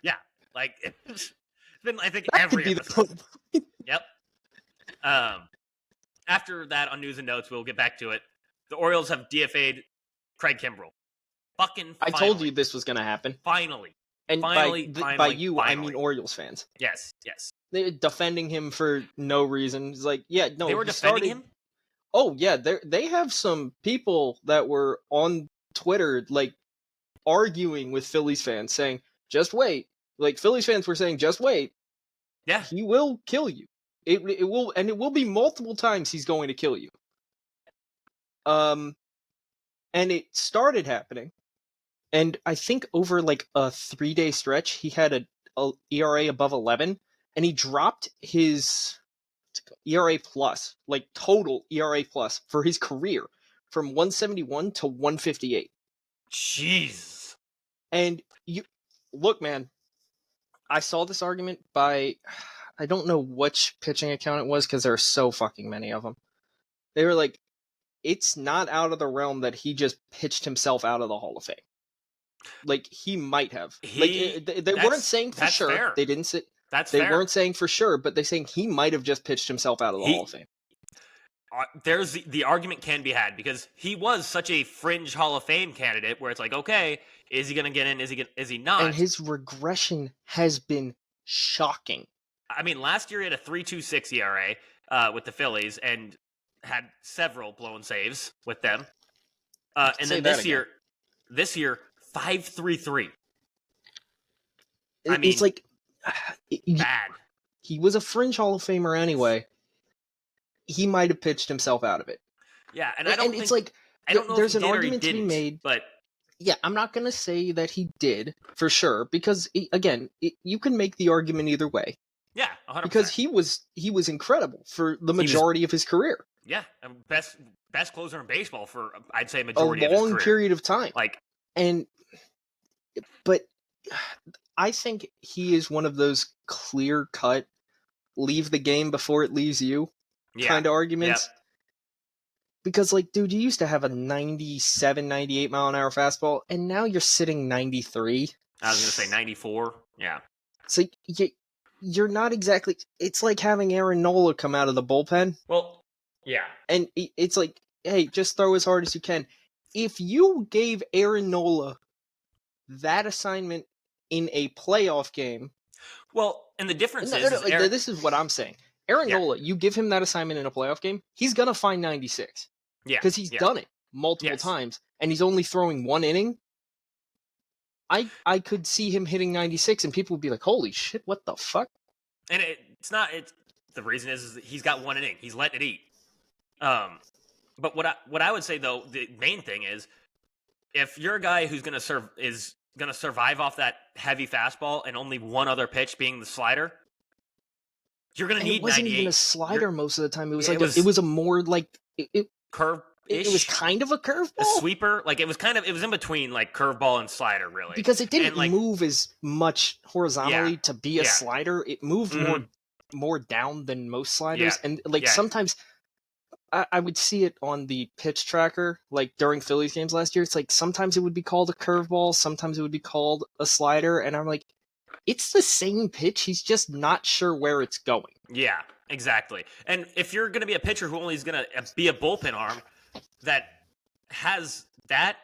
Yeah, like it's been, I think, every episode. Yep. After that, on news and notes, we'll get back to it. The Orioles have DFA'd Craig Kimbrell. Finally. I told you this was going to happen. Finally. And finally, by you, I mean Orioles fans. Yes. They're defending him for no reason. It's like, they were defending him? Oh, yeah. They have some people that were on Twitter, like, arguing with Phillies fans, saying, just wait. Like, Phillies fans were saying, just wait. Yeah. He will kill you. It will be multiple times he's going to kill you. And it started happening. And I think over like a 3-day stretch, he had a ERA above 11, and he dropped his ERA plus, like total ERA plus for his career, from 171 to 158. Jeez. And look, man, I saw this argument by, I don't know which pitching account it was because there are so fucking many of them. They were like, it's not out of the realm that he just pitched himself out of the Hall of Fame. Like, he might have. They weren't saying for sure. Fair. They didn't say. They weren't saying for sure, but they're saying he might have just pitched himself out of the Hall of Fame. There's the argument can be had because he was such a fringe Hall of Fame candidate where it's like, okay, is he going to get in? Is he not? And his regression has been shocking. I mean, last year he had a 3.26 ERA with the Phillies and had several blown saves with them. And then this year 5.33. I mean, it's like bad. He was a fringe Hall of Famer anyway. He might have pitched himself out of it. Yeah, and I don't think, it's like I don't know there's if an argument to be made, but yeah, I'm not going to say that he did for sure because again, you can make the argument either way. Yeah, 100%. Because he was incredible for the majority of his career. Yeah, best closer in baseball for I'd say majority of his career. A long period of time. But I think he is one of those clear-cut leave the game before it leaves you kind of arguments. Yep. Because, like, dude, you used to have a 97, 98 mile an hour fastball, and now you're sitting 93. I was going to say 94. Yeah. So you're not exactly... It's like having Aaron Nola come out of the bullpen. Well, yeah. And it's like, hey, just throw as hard as you can. If you gave Aaron Nola that assignment in a playoff game... Well, and the difference is... this is what I'm saying. Aaron Nola, you give him that assignment in a playoff game, he's gonna find 96. Yeah, because he's done it multiple times, and he's only throwing one inning. I could see him hitting 96, and people would be like, "Holy shit, what the fuck?" And it's not. It's the reason is he's got one inning. He's letting it eat. But what I would say though, the main thing is, if you're a guy who's gonna survive off that heavy fastball and only one other pitch being the slider, you're gonna need 98. It wasn't even a slider most of the time. It was it was a more like curve. It was kind of a curveball, a sweeper. Like it was in between like curveball and slider, really, because it didn't move as much horizontally to be a slider. It moved more down than most sliders, and sometimes I would see it on the pitch tracker, like during Phillies games last year. It's like sometimes it would be called a curveball, sometimes it would be called a slider, and I'm like, it's the same pitch. He's just not sure where it's going. Yeah, exactly. And if you're going to be a pitcher who only is going to be a bullpen arm that has that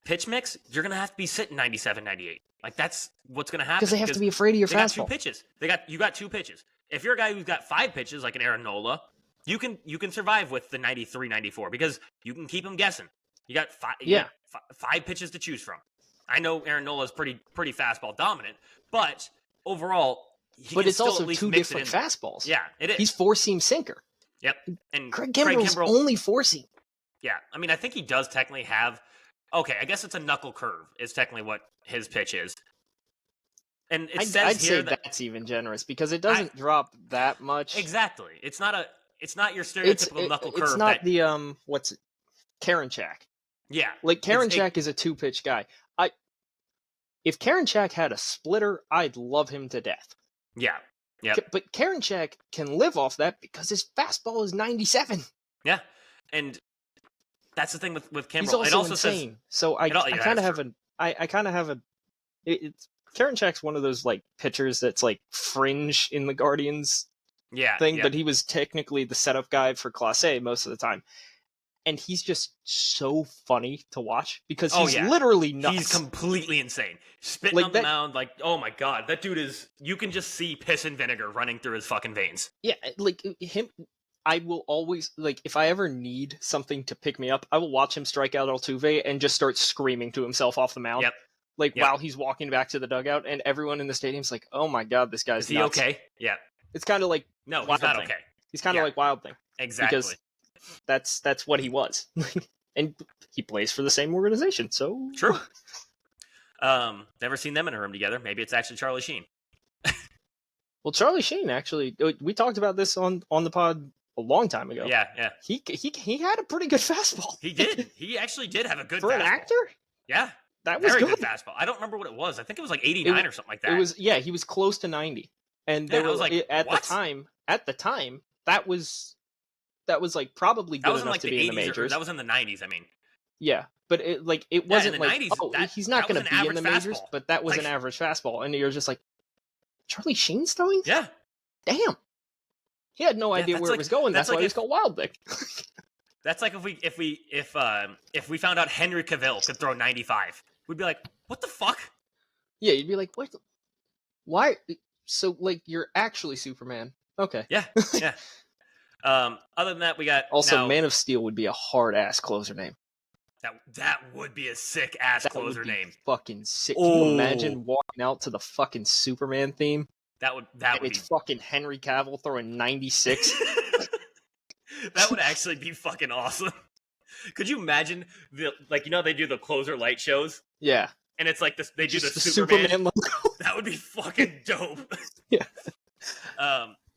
pitch mix, you're going to have to be sitting 97, 98. Like that's what's going to happen. Because they have to be afraid of your fastball. Got two pitches. You got two pitches. If you're a guy who's got 5 pitches, like an Aaron Nola, you can survive with the 93, 94 because you can keep him guessing. You got 5 pitches to choose from. I know Aaron Nola is pretty fastball dominant, but overall, it's also 2 different fastballs. Yeah, it is. He's 4-seam sinker. Yep, and Craig Kimbrell's only 4-seam. Yeah, I mean, I think he does technically have. Okay, I guess it's a knuckle curve. Is technically what his pitch is. And I'd say that's even generous because it doesn't drop that much. Exactly, it's not your stereotypical knuckle curve. It's not the Karinchak. Yeah, like Karinchak is a 2-pitch guy. If Karinchak had a splitter, I'd love him to death. Yeah. Yeah. But Karinchak can live off that because his fastball is 97. Yeah. And that's the thing with Kimbrel. He's also insane. So I kind of have a Karinchak's one of those like pitchers that's like fringe in the Guardians thing, but he was technically the setup guy for Class A most of the time. And he's just so funny to watch because he's literally nuts. He's completely insane. Spitting on the mound, like, oh my god, that dude is. You can just see piss and vinegar running through his fucking veins. Yeah, like him. I will always like if I ever need something to pick me up, I will watch him strike out Altuve and just start screaming to himself off the mound. Yep. While he's walking back to the dugout, and everyone in the stadium's like, "Oh my god, this guy's is he nuts." okay? Yeah. It's kind of like no, Wild he's not Thing. okay. He's kind of like Wild Thing. Exactly. Because that's what he was. And he plays for the same organization, so true. Never seen them in a room together. Maybe it's actually Charlie Sheen. Well, Charlie Sheen actually, we talked about this on the pod a long time ago. Yeah. He had a pretty good fastball. He did. He actually did have a good for fastball. An actor. Yeah, that was very good fastball. I don't remember what it was. I think it was like 89 or something like that. It was he was close to 90, and they were like at the time that was like probably good enough to be in the majors. That was in the 90s. I mean, yeah, but it wasn't in the like 90s, he's not going to be in the majors, but that was an average fastball, and you're just like, Charlie Sheen's throwing? Yeah, damn, he had no idea where it was going. That's why he's called Wild Thing. That's like if we found out Henry Cavill could throw 95, we'd be like, what the fuck? Yeah, you'd be like, what? Why? So like you're actually Superman? Okay. Yeah. Other than that, we got also Man of Steel would be a hard ass closer name. That would be a sick ass closer name. Fucking sick. Can you imagine walking out to the fucking Superman theme? That would it's fucking Henry Cavill throwing 96. That would actually be fucking awesome. Could you imagine they do the closer light shows? Yeah. And it's like this. They do the Superman logo. That would be fucking dope. Yeah.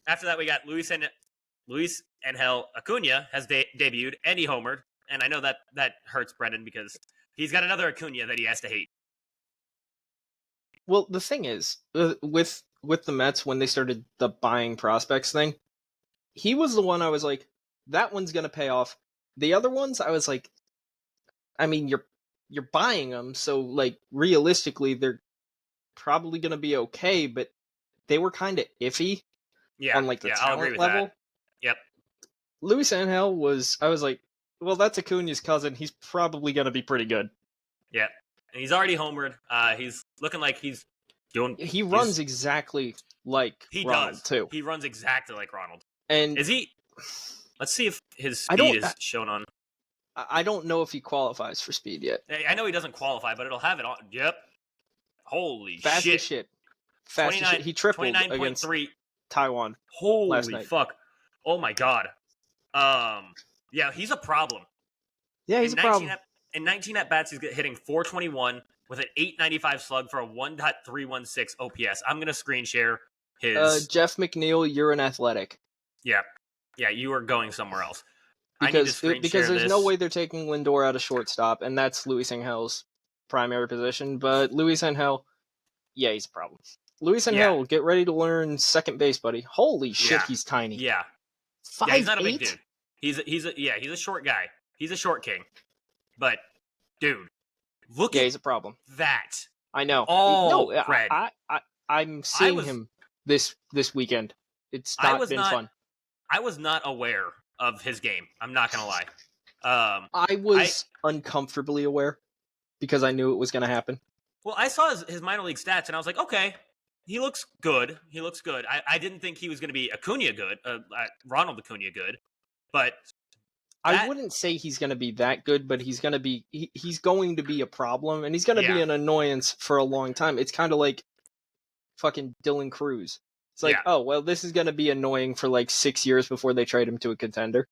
After that, we got Luis Angel Acuna has debuted, and he homered. And I know that hurts Brendan because he's got another Acuna that he has to hate. Well, the thing is, with the Mets, when they started the buying prospects thing, he was the one I was like, that one's going to pay off. The other ones, I was like, I mean, you're buying them, so like realistically, they're probably going to be okay, but they were kind of iffy on like the talent level. That. Yep. Luis Angel I was like, well, that's Acuna's cousin. He's probably going to be pretty good. Yeah. And he's already homered. He's looking like he's doing... He runs exactly like Ronald, too. He runs exactly like Ronald. And is he? Let's see if his speed is shown on. I don't know if he qualifies for speed yet. I know he doesn't qualify, but it'll have it on. Yep. Holy Fast shit! As shit. Fast as shit. He tripled against Taiwan. Holy last night. Fuck! Oh my god. Yeah, he's a problem. Yeah, he's a problem. In 19 at bats, he's hitting 421 with an 895 slug for a 1.316 OPS. I'm gonna screen share his. Jeff McNeil, you're an athletic. Yeah, you are going somewhere else. Because there's no way they're taking Lindor out of shortstop, and that's Luis Angel's primary position. But Luis Angel, yeah, he's a problem. Luis Angel, get ready to learn second base, buddy. Holy shit, he's tiny. Yeah, 5'8"? He's not a big dude. He's a short guy. He's a short king. But dude, look at he's a problem. That. I know. Oh, Fred. I'm seeing him this weekend. It's not been fun. I was not aware of his game. I'm not gonna lie. I was uncomfortably aware because I knew it was going to happen. Well, I saw his minor league stats, and I was like, okay, he looks good. I didn't think he was going to be Acuna good, Ronald Acuna good, but I wouldn't say he's going to be that good, but he's going to be a problem, and he's going to be an annoyance for a long time. It's kind of like fucking Dylan Cruz. It's like, oh, well, this is going to be annoying for like 6 years before they trade him to a contender.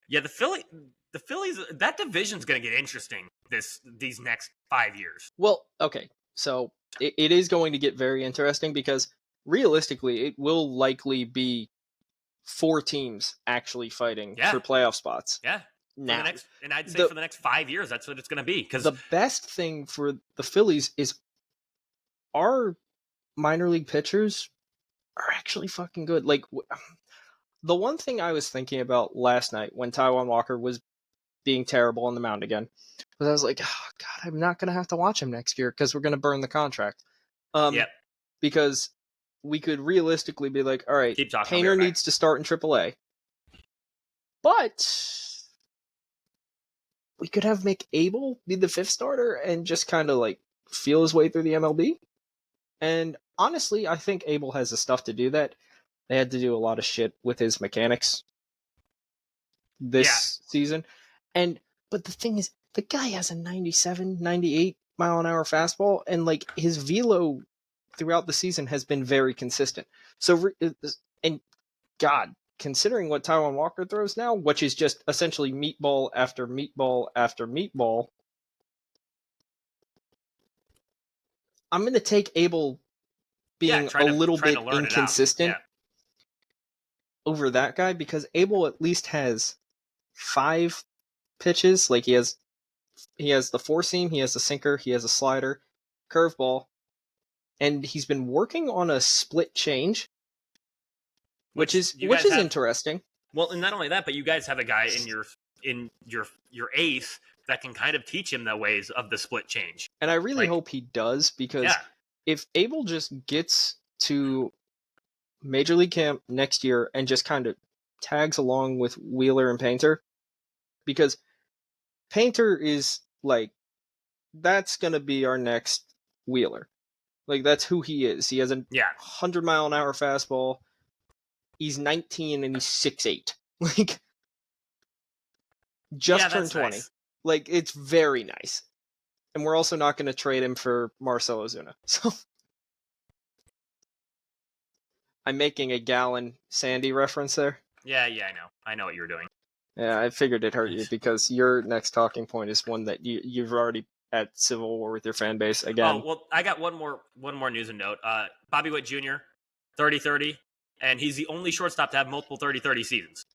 Yeah, the Phillies, that division's going to get interesting these next 5 years. Well, okay, so it is going to get very interesting because realistically, it will likely be 4 teams actually fighting for playoff spots. Yeah. Now, I'd say for the next 5 years, that's what it's going to be. Because the best thing for the Phillies is our minor league pitchers are actually fucking good. Like, the one thing I was thinking about last night when Taijuan Walker was being terrible on the mound again was I was like, oh, God, I'm not going to have to watch him next year because we're going to burn the contract. Because we could realistically be like, all right, Painter needs to start in AAA. But we could have McAbel be the 5th starter and just kind of like feel his way through the MLB. And honestly, I think Abel has the stuff to do that. They had to do a lot of shit with his mechanics this season. But the thing is, the guy has a 97, 98 mile an hour fastball, and like his velo throughout the season has been very consistent. So, and God, considering what Taijuan Walker throws now, which is just essentially meatball after meatball after meatball, I'm going to take Abel being a little bit inconsistent over that guy because Abel at least has 5 pitches. Like he has the 4-seam, he has a sinker, he has a slider, curveball, and he's been working on a split change, which is interesting. Well, and not only that, but you guys have a guy in your ace that can kind of teach him the ways of the split change. And I really hope he does because if Abel just gets to Major League Camp next year and just kind of tags along with Wheeler and Painter, because Painter is like, that's going to be our next Wheeler. Like, that's who he is. He has a 100 mile an hour fastball. He's 19 and he's 6'8". Like, just turned 20. Nice. Like, it's very nice. And we're also not going to trade him for Marcell Ozuna. So I'm making a Gallon Sandy reference there. Yeah, I know. I know what you were doing. Yeah, I figured it hurt you because your next talking point is one that you've already at civil war with your fan base again. Oh, well, I got one more news and note. Bobby Witt Jr., 30-30, and he's the only shortstop to have multiple 30-30 seasons.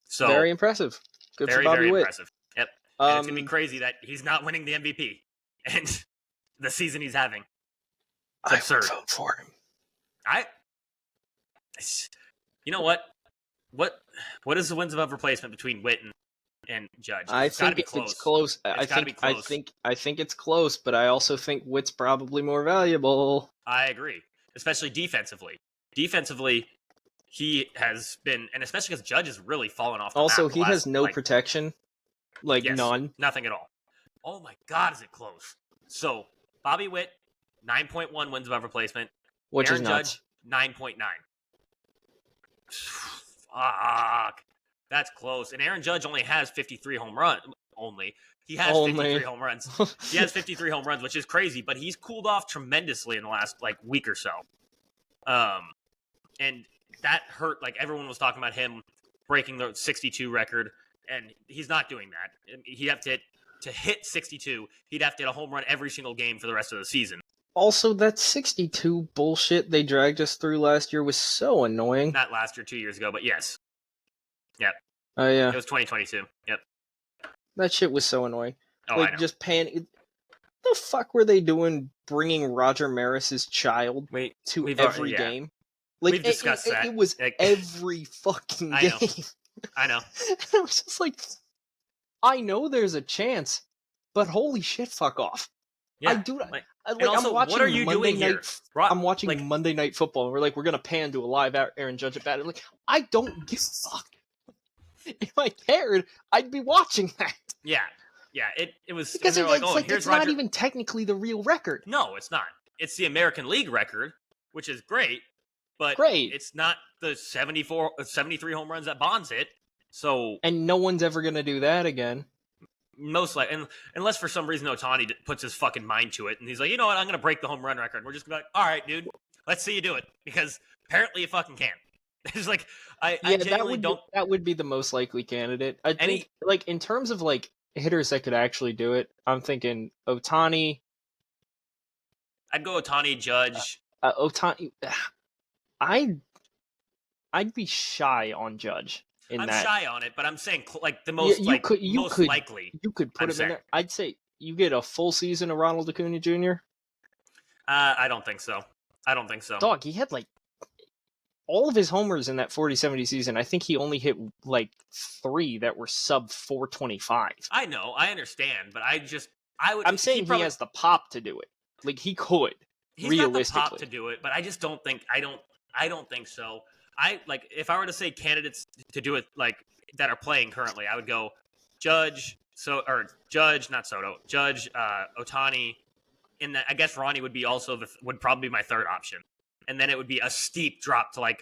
So very impressive. Good for Bobby very Witt. Impressive. Yep. And it's going to be crazy that he's not winning the MVP and the season he's having. It's absurd. I would vote for him. You know what? What is the wins above replacement between Witt and Judge? I think it's close. I think it's close, but I also think Witt's probably more valuable. I agree, especially defensively. Defensively, he has been, and especially because Judge has really fallen off the Also, map he has no protection. None. Nothing at all. Oh my God, is it close? So, Bobby Witt, 9.1 wins above replacement. Which Aaron is nuts. Judge, 9.9. Fuck. That's close. And Aaron Judge only has 53 home runs. He has 53 home runs. He has 53 home runs, which is crazy, but he's cooled off tremendously in the last week or so. And that hurt. Everyone was talking about him breaking the 62 record, and he's not doing that. He'd have to hit 62. He'd have to hit a home run every single game for the rest of the season. Also, that 62 bullshit they dragged us through last year was so annoying. Not last year, 2 years ago, but yes. Yep. Oh, yeah. It was 2022. Yep. That shit was so annoying. Oh, I know. Just the fuck were they doing bringing Roger Maris's child to every game? We've discussed that. It was every fucking game. I know. And I was just like, I know there's a chance, but holy shit, fuck off. Yeah. I do. Also, I'm watching what are you Monday doing night, here? I'm watching Monday Night Football, and we're going to pan to a live Aaron Judge at bat. I'm like, I don't give a fuck. If I cared, I'd be watching that. Yeah. It was because it's Roger. Not even technically the real record. No, it's not. It's the American League record, which is great, but it's not the 73 home runs that Bonds hit. So, and no one's ever going to do that again. Most likely, unless for some reason Ohtani puts his fucking mind to it, and he's like, you know what, I'm going to break the home run record. And we're just going to be like, all right, dude, let's see you do it, because apparently you fucking can. It's like, I genuinely don't. That would be the most likely candidate. I think, in terms of hitters that could actually do it, I'm thinking Ohtani. I'd go Ohtani, Judge. Ohtani. I'd be shy on Judge. I'm shy on it, but I'm saying the most likely. You could put him in there. I'd say you get a full season of Ronald Acuna Jr. I don't think so. Dog, he had all of his homers in that 40-70 season. I think he only hit 3 that were sub 425. I know, I understand, but I'm saying he has the pop to do it. He could. He's realistically got the pop to do it, but I just don't think. I don't think so. If I were to say candidates to do it that are playing currently, I would go Judge, not Soto, Judge, Ohtani. In that, I guess Ronnie would be would probably be my third option, and then it would be a steep drop to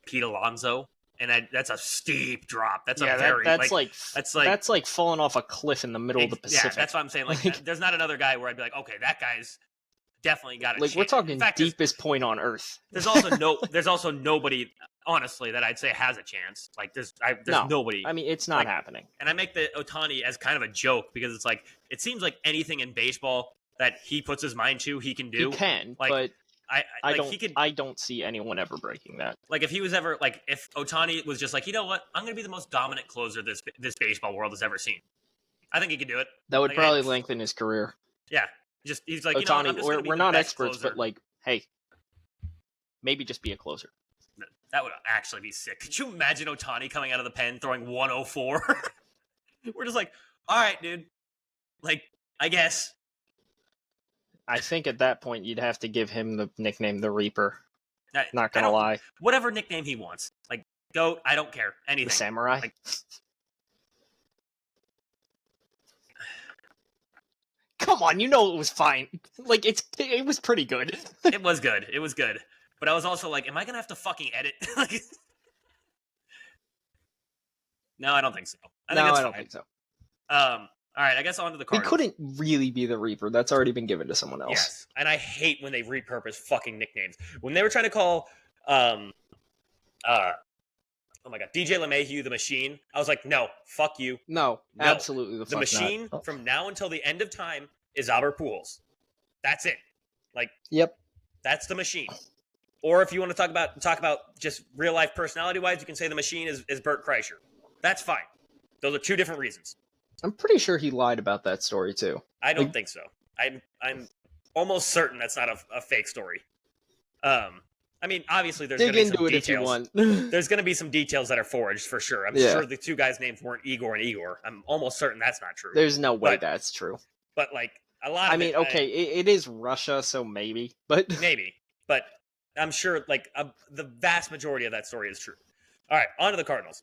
Pete Alonso, and that's a steep drop. That's that's like falling off a cliff in the middle of the Pacific. Yeah, that's what I'm saying. There's not another guy where I'd be like, okay, that guy's definitely got a chance. We're talking deepest point on Earth. There's also nobody, honestly, that I'd say has a chance. There's nobody. I mean, it's not happening. And I make the Ohtani as kind of a joke because it's it seems like anything in baseball that he puts his mind to, he can do. He can, but I don't see anyone ever breaking that. If he was ever if Ohtani was just you know what, I'm going to be the most dominant closer this baseball world has ever seen. I think he could do it. That would probably lengthen his career. Yeah. He's like, Ohtani, you know, we're not experts, closer. but hey, maybe just be a closer. That would actually be sick. Could you imagine Ohtani coming out of the pen throwing 104? We're just all right, dude. I guess. I think at that point you'd have to give him the nickname the Reaper. Not gonna lie. Whatever nickname he wants. Goat, I don't care. Anything. The Samurai? Come on, you know it was fine. It was pretty good. It was good. But I was also am I gonna have to fucking edit? No, I don't think so. I don't think so. All right, I guess on to the Cardinals. He couldn't really be the Reaper. That's already been given to someone else. Yes, and I hate when they repurpose fucking nicknames. When they were trying to call, oh my god, DJ LeMahieu the Machine, I was like, no, fuck you. No, absolutely the Machine not. From now until the end of time is Albert Pujols. That's it. Yep. That's the Machine. Or if you want to talk about just real life personality wise, you can say the Machine is Bert Kreischer. That's fine. Those are two different reasons. I'm pretty sure he lied about that story too. I don't think so. I'm almost certain that's not a fake story. I mean, obviously there's going to be some details. If you want. There's going to be some details that are forged for sure. I'm sure the two guys' names weren't Igor and Igor. I'm almost certain that's not true. There's no way that's true. But a lot of I mean, it is Russia, so maybe. But But I'm sure the vast majority of that story is true. All right, on to the Cardinals.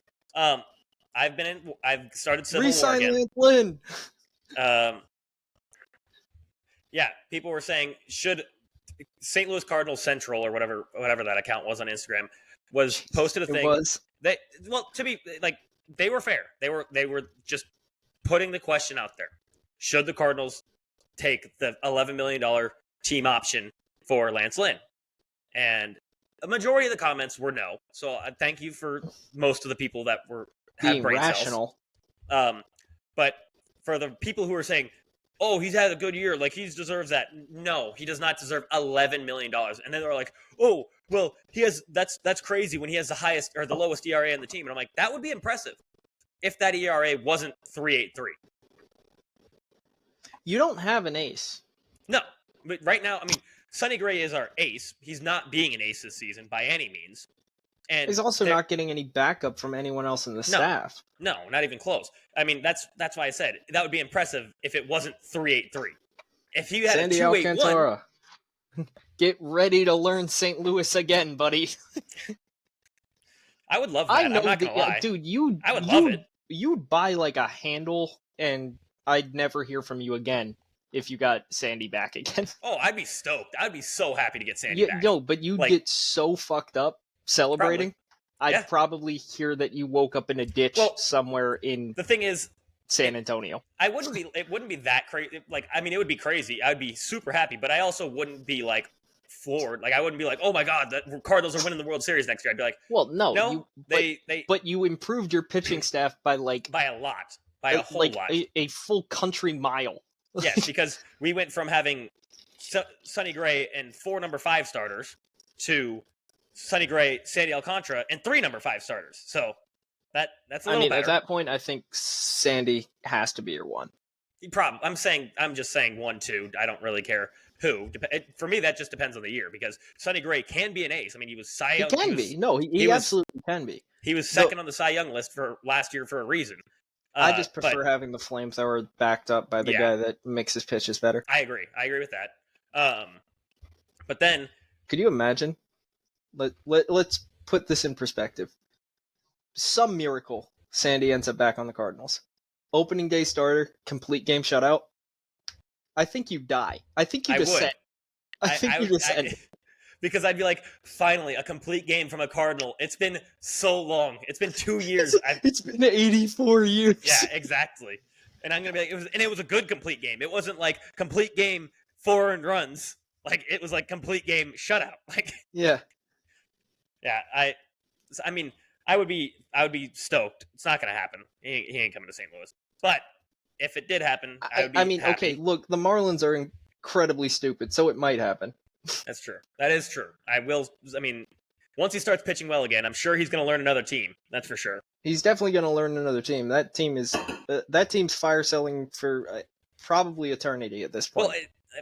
I've started Civil War again. Lynn. Yeah, people were saying should St. Louis Cardinals Central or whatever that account was on Instagram posted a thing To be like, they were fair. They were just putting the question out there: should the Cardinals take the $11 million team option for Lance Lynn? And a majority of the comments were no. So thank you for most of the people that have brain rational. Cells. But for the people who are saying, "Oh, he's had a good year, like he deserves that," no, he does not deserve $11 million. And then they're like, "Oh, well, he has that's crazy when he has the highest or the lowest ERA on the team." And I'm like, that would be impressive if that ERA wasn't 3.83. You don't have an ace. No, but right now, I mean, Sonny Gray is our ace. He's not being an ace this season by any means. And he's also not getting any backup from anyone else in the staff. No, not even close. I mean, that's why I said that would be impressive if it wasn't 3.83. If he had Sandy a 2.81, Alcantara, get ready to learn St. Louis again, buddy. I would love that. I'm not gonna lie, dude. I would love it. You'd buy like a handle, and I'd never hear from you again if you got Sandy back again. Oh, I'd be stoked. I'd be so happy to get Sandy back. No, but you'd get so fucked up celebrating. I'd probably hear that you woke up in a ditch somewhere in the thing is San Antonio. It wouldn't be that crazy. Like, I mean, it would be crazy. I'd be super happy, but I also wouldn't be like floored. Like, I wouldn't be like, "Oh my god, the Cardinals are winning the World Series next year." I'd be like, "Well, no, but you improved your pitching staff by a lot, by a whole lot, a full country mile." Yes, because we went from having Sonny Gray and 4 number 5 starters to Sonny Gray, Sandy Alcantara, and 3 number 5 starters. So that's a little better. At that point, I think Sandy has to be your one. I'm just saying 1, 2. I don't really care who. For me, that just depends on the year because Sonny Gray can be an ace. I mean, he was Cy Young. He can be. No, he absolutely can be. He was second on the Cy Young list for last year for a reason. I just prefer having the flamethrower backed up by the guy that mixes pitches better. I agree with that. But then, could you imagine? Let's put this in perspective. Some miracle, Sandy ends up back on the Cardinals. Opening day starter, complete game shutout. I think you die. I think you just said. You just said. Because I'd be like, finally, a complete game from a Cardinal. It's been so long. It's been 2 years. It's been 84 years. Yeah, exactly. And I'm gonna be like, it was a good complete game. It wasn't like complete game 4 earned runs. Like it was like complete game shutout. Like yeah. I mean, I would be stoked. It's not gonna happen. He ain't coming to St. Louis. But if it did happen, I would be happy. Okay, look, the Marlins are incredibly stupid, so it might happen. That's true. That is true. Once he starts pitching well again, I'm sure he's going to learn another team. That's for sure. He's definitely going to learn another team. That team's fire selling for probably eternity at this point. Well,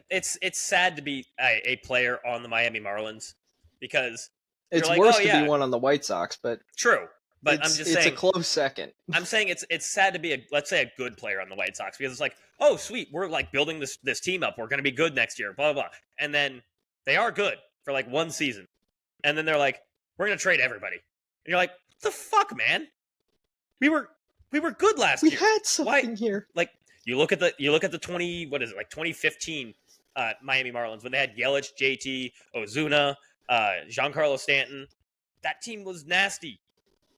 it's sad to be a player on the Miami Marlins because it's worse to be one on the White Sox, but true. But I'm just saying it's a close second. I'm saying it's sad to be let's say a good player on the White Sox because it's like, oh sweet, we're like building this team up. We're going to be good next year. Blah blah blah, and then they are good for like 1 season. And then they're like, we're going to trade everybody. And you're like, what the fuck, man? We were good last year. We had something here. Like you look at the 2015 Miami Marlins when they had Yelich, JT, Ozuna, Giancarlo Stanton. That team was nasty.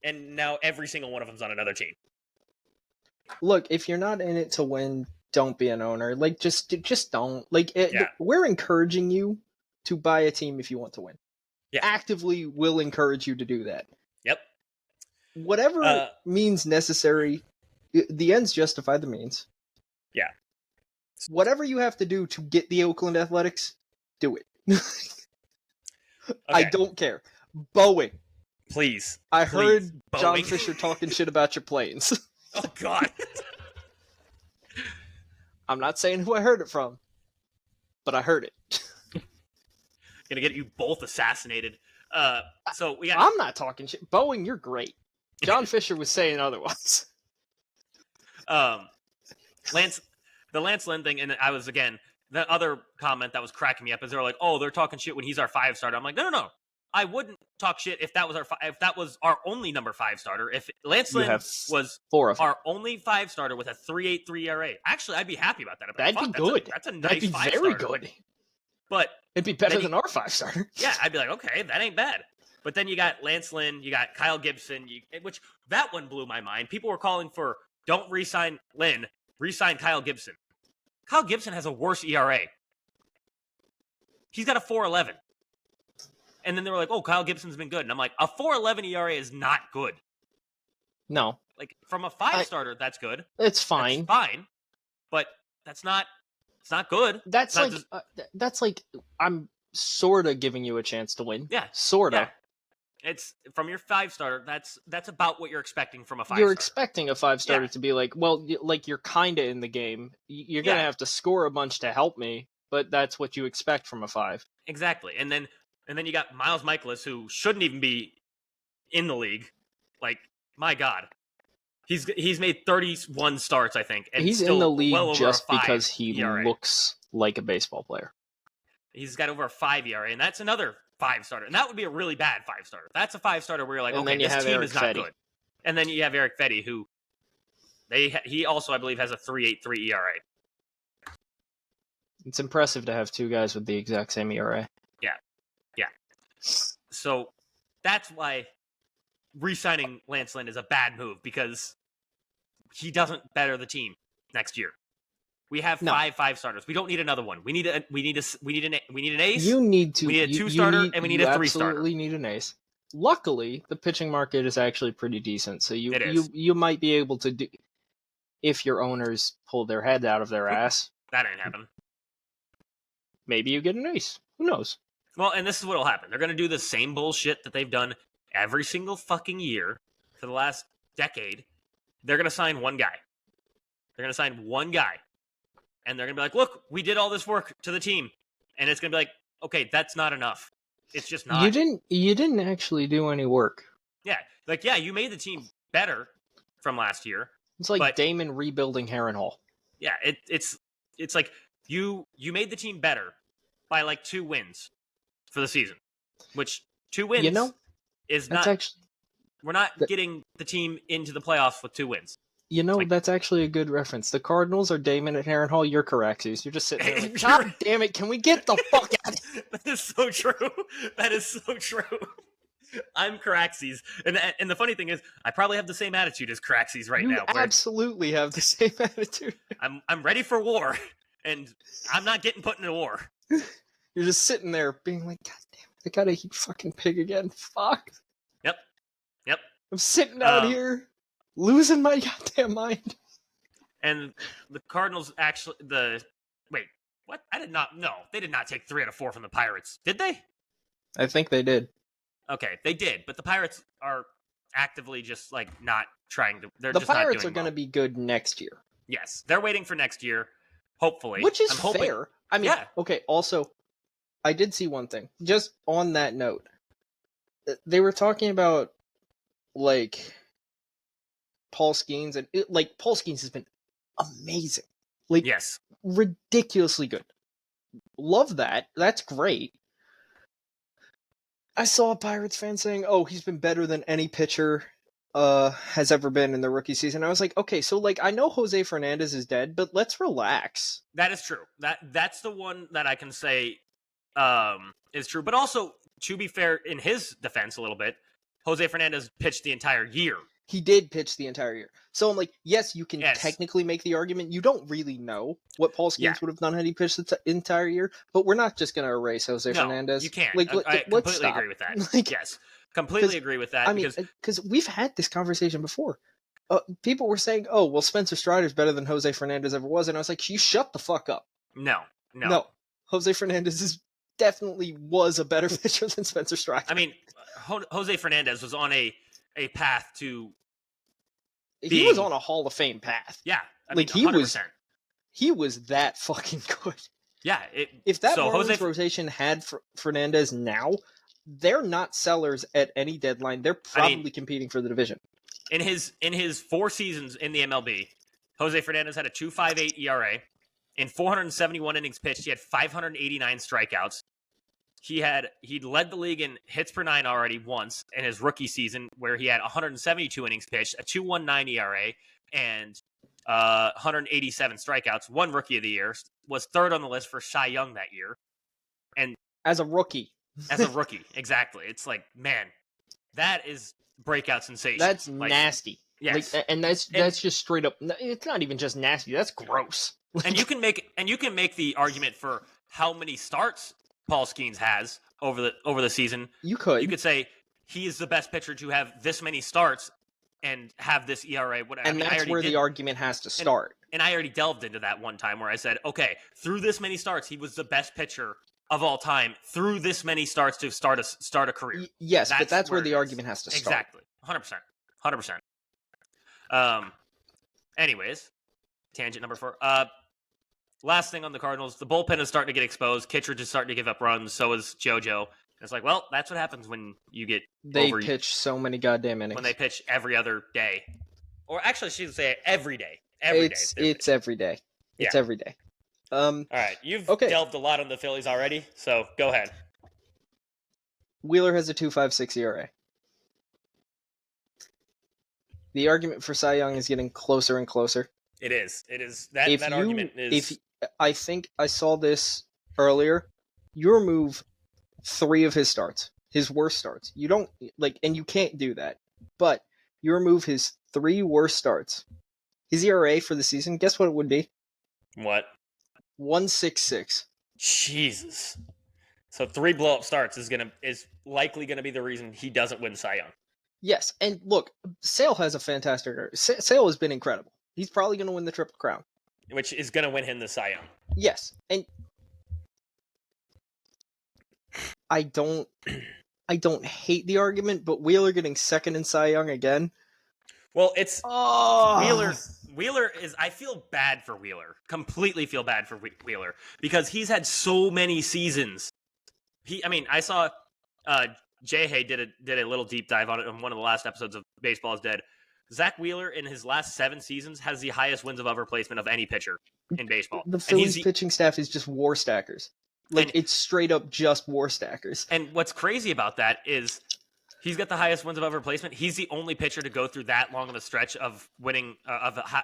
And now every single one of them's on another team. Look, if you're not in it to win, don't be an owner. Like just don't. We're encouraging you to buy a team if you want to win. Yeah. Actively will encourage you to do that. Yep. Whatever means necessary, the ends justify the means. Yeah. Whatever you have to do to get the Oakland Athletics, do it. Okay. I don't care. Boeing. Please. I heard Boeing. John Fisher talking shit about your planes. Oh, God. I'm not saying who I heard it from, but I heard it. Gonna get you both assassinated. So we got. I'm not talking shit. Boeing, you're great. John Fisher was saying otherwise. The Lance Lynn thing, and I was again the other comment that was cracking me up is they were like, "Oh, they're talking shit when he's our 5 starter." I'm like, no. I wouldn't talk shit if that was our only number 5 starter. If Lance Lynn was 4 of our only 5 starter with a 3.83 ERA, actually, I'd be happy about that. That'd be good. That's a nice 5 starter. That'd be very good. But it'd be better than our 5 starter. Yeah, I'd be like, okay, that ain't bad. But then you got Lance Lynn, you got Kyle Gibson, which that one blew my mind. People were calling for don't re-sign Lynn, re-sign Kyle Gibson. Kyle Gibson has a worse ERA. He's got a 4.11. And then they were like, oh, Kyle Gibson's been good. And I'm like, a 4.11 ERA is not good. No. Like, from a 5-starter, that's good. It's fine. It's fine. But it's not good. That's like, I'm sort of giving you a chance to win. Yeah. Sort of. Yeah. It's from your 5-starter. That's about what you're expecting from a 5-starter. You're expecting a 5-starter to be like, well, like you're kind of in the game. You're going to have to score a bunch to help me, but that's what you expect from a 5. Exactly. And then you got Miles Michaelis, who shouldn't even be in the league. Like, my God. He's made 31 starts, I think. And he's still in the league well just because he ERA. looks like a baseball player. He's got over a 5 ERA, and that's another 5-starter. And that would be a really bad 5-starter. That's a 5-starter where you're like, okay, this team is not good. And then you have Eric Fetty, who he also, I believe, has a 3.83 ERA. It's impressive to have two guys with the exact same ERA. Yeah. So that's why re-signing Lance Lynn is a bad move, because he doesn't better the team next year. We have 5-starters. We don't need another one. We need an ace. We need a 2-starter, and we need a 3-starter. Absolutely need an ace. Luckily, the pitching market is actually pretty decent, so you might be able to do, if your owners pull their head out of their ass. That ain't happening. Maybe you get an ace. Who knows? Well, and this is what'll happen. They're going to do the same bullshit that they've done every single fucking year for the last decade. They're going to sign one guy. And they're going to be like, look, we did all this work to the team. And it's going to be like, okay, that's not enough. It's just not. You didn't actually do any work. Yeah. Like, yeah, you made the team better from last year. It's like Damon rebuilding Heron Hall. Yeah, it's like you made the team better by like 2 wins for the season, which 2 wins is not actually, we're not getting the team into the playoffs with 2 wins. That's actually a good reference. The Cardinals are Damon at Heron Hall. You're Caraxes. You're just sitting there like, God damn it, can we get the fuck out of here? That is so true. That is so true. I'm Caraxes. And the funny thing is, I probably have the same attitude as Caraxes now. You absolutely have the same attitude. I'm ready for war, and I'm not getting put in a war. You're just sitting there being like, God damn it, I gotta eat fucking pig again. Fuck. Yep. I'm sitting out here losing my goddamn mind. And the Cardinals actually wait, what? I did not know. They did not take 3 out of 4 from the Pirates, did they? I think they did. Okay, they did, but the Pirates are actively just like not trying to. The Pirates are going to be good next year. Yes, they're waiting for next year, hopefully. Which is fair. I mean, okay. Also, I did see one thing. Just on that note, they were talking about like Paul Skeens, and Paul Skeens has been amazing. Like, yes, ridiculously good. Love that. That's great. I saw a Pirates fan saying, "Oh, he's been better than any pitcher has ever been in the rookie season." I was like, "Okay, so I know Jose Fernandez is dead, but let's relax." That is true. That's the one that I can say is true. But also, to be fair, in his defense, a little bit, Jose Fernandez pitched the entire year. He did pitch the entire year. So I'm like, yes, you can technically make the argument. You don't really know what Paul Skeens would have done had he pitched the entire year, but we're not just going to erase Jose Fernandez. You can't. I completely agree with that. Yes, completely agree with that. I mean, because we've had this conversation before. People were saying, oh, well, Spencer Strider's better than Jose Fernandez ever was. And I was like, you shut the fuck up. No. Jose Fernandez definitely was a better pitcher than Spencer Strider. I mean, Jose Fernandez was on a path to he was on a Hall of Fame path. Yeah. I mean, 100%. He was that fucking good. Yeah. If that Marlins rotation had Fernandez now, they're not sellers at any deadline. They're probably competing for the division. In his 4 seasons in the MLB, Jose Fernandez had a 2.58 ERA. In 471 innings pitched, he had 589 strikeouts. He led the league in hits per 9 already once in his rookie season, where he had 172 innings pitched, a 2.19 ERA, and 187 strikeouts. Won Rookie of the Year, was 3rd on the list for Cy Young that year, and as a rookie. as a rookie. Exactly. It's like, man, that is breakout sensation. That's nasty. Yes. Like, and that's just straight up. It's not even just nasty. That's gross. And you can make the argument for how many starts Paul Skeens has over the season. You could say he is the best pitcher to have this many starts and have this ERA. And that's where the argument has to start. And I already delved into that one time where I said, okay, through this many starts, he was the best pitcher of all time through this many starts to start a career. Yes, but that's where the argument has to start. Exactly. 100%. Anyways, tangent number 4. Last thing on the Cardinals, the bullpen is starting to get exposed. Kitrel is starting to give up runs. So is JoJo. It's like, well, that's what happens when you get They pitch so many goddamn innings. When they pitch every other day. Or actually, she should say every day. It's every day. It's every day. All right, you've delved a lot on the Phillies already, so go ahead. Wheeler has a 2.56 ERA. The argument for Cy Young is getting closer and closer. It is. That argument is... I think I saw this earlier. You remove 3 of his starts, his worst starts. You don't and you can't do that. But you remove his 3 worst starts. His ERA for the season, guess what it would be? What? 1.66. Jesus. So 3 blow-up starts is likely gonna be the reason he doesn't win Cy Young. Yes, and look, Sale has a fantastic... Sale has been incredible. He's probably going to win the Triple Crown. Which is going to win him the Cy Young. Yes, and I don't hate the argument, but Wheeler getting second in Cy Young again. Well, it's Wheeler is... I feel bad for Wheeler. Completely feel bad for Wheeler. Because he's had so many seasons. I saw... Shohei did a little deep dive on it on one of the last episodes of Baseball is Dead. Zach Wheeler, in his last 7 seasons, has the highest wins above replacement of any pitcher in baseball. The Phillies pitching staff is just war stackers. It's straight up just war stackers. And what's crazy about that is he's got the highest wins above replacement. He's the only pitcher to go through that long of a stretch of winning,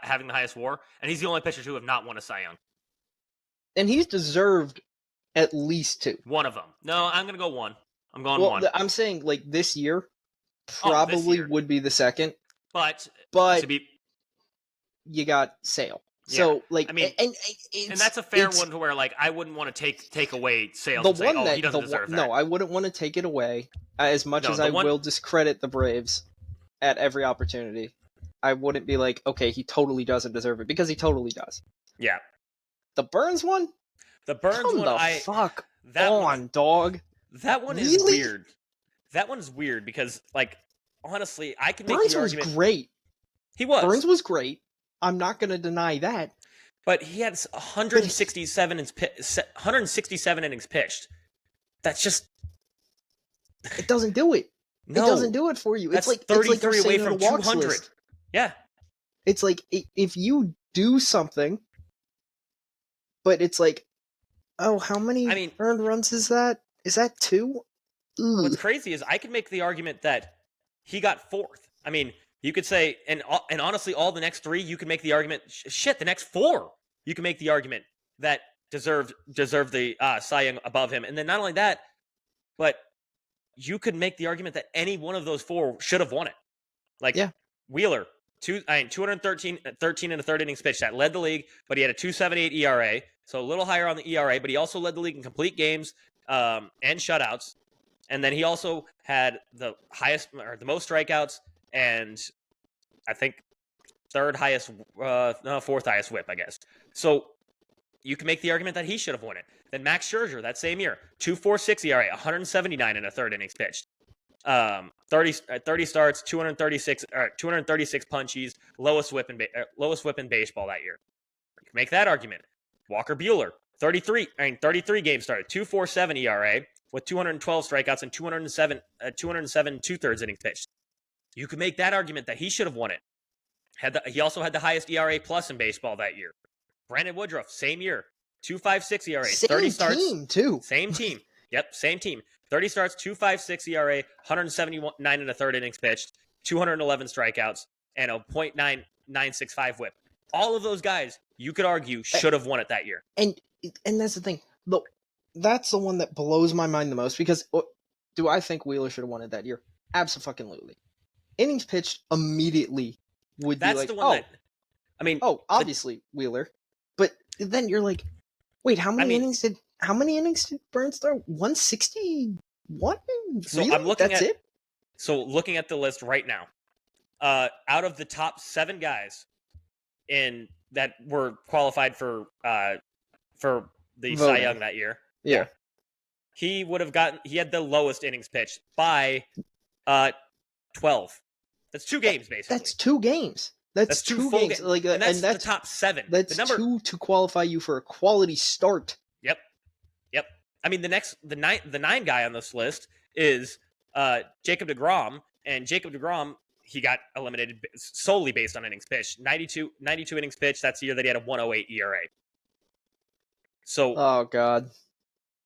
having the highest WAR, and he's the only pitcher to have not won a Cy Young. And he's deserved at least 2. One of them. No, I'm going to go 1. I'm going 1. I'm saying this year probably would be the second. But you got Sale. Yeah. So and that's a fair one to where I wouldn't want to take away Sale and say, he doesn't deserve that. No, I wouldn't want to take it away as much as I will discredit the Braves at every opportunity. I wouldn't be like, okay, he totally doesn't deserve it, because he totally does. Yeah. The Burns one? The Burns one, fuck on, dog. That one is weird. That one's weird because, honestly, I can make Burns the argument... was great. He was. Burns was great. I'm not going to deny that. But he had 167 innings pitched. That's just... It doesn't do it. No. It doesn't do it for you. That's 33 away from 200. List. Yeah. It's like, if you do something, but it's like, oh, how many earned runs is that? Is that 2? Ugh. What's crazy is I could make the argument that he got 4th. You could say, and honestly, all the next 3, you could make the argument, the next 4, you can make the argument that deserved the Cy Young above him. And then not only that, but you could make the argument that any one of those 4 should have won it. Wheeler, 213 and a third innings pitched. That led the league, but he had a 2.78 ERA, so a little higher on the ERA, but he also led the league in complete games and shutouts. And then he also had the most strikeouts and I think fourth highest whip, I guess. So you can make the argument that he should have won it. Then Max Scherzer, that same year, 2.46 ERA, 179 and a third innings pitched. 30 starts, 236 punchies, lowest whip in baseball that year. You can make that argument. Walker Buehler, 33 games started, 2.47 ERA with 212 strikeouts and 207 2/3 innings pitched. You could make that argument that he should have won it. He also had the highest ERA plus in baseball that year. Brandon Woodruff, same year, 2.56 ERA, 30 starts. Same team, too. Same team. Yep, same team. 30 starts, 2.56 ERA, 179 and a third innings pitched, 211 strikeouts, and a .965 whip. All of those guys, you could argue, should have won it that year. And that's the thing. Look, that's the one that blows my mind the most because do I think Wheeler should have won it that year? Absolutely. Innings pitched immediatty would That's be like, the one that I mean, obviously Wheeler, but then you're like, wait, how many innings did Burns throw? 161. So really? I'm looking That's at it. So looking at the list right now, out of the top 7 guys in that were qualified for the Voting. Cy Young that year, yeah, he had the lowest innings pitched by 12. That's 2 games basically. That's 2 games. That's 2 full games. Like, and that's the top 7. That's the number 2 to qualify you for a quality start. Yep. I mean, the 9 guy on this list is Jacob deGrom, and Jacob deGrom, he got eliminated solely based on innings pitched. 92 innings pitched. That's the year that he had a 1.08 ERA. So, oh god,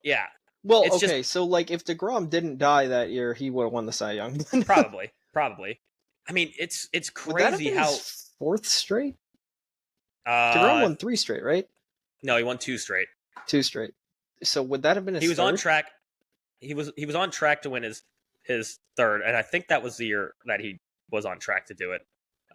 yeah. Well, okay, so like if deGrom didn't die that year, he would have won the Cy Young. probably. I mean, it's crazy would that have been how his 4th straight. deGrom won 3 straight, right? No, he won 2 straight. 2 straight. So would that have been his He was 3rd? on track. He was on track to win his 3rd, and I think that was the year that he was on track to do it.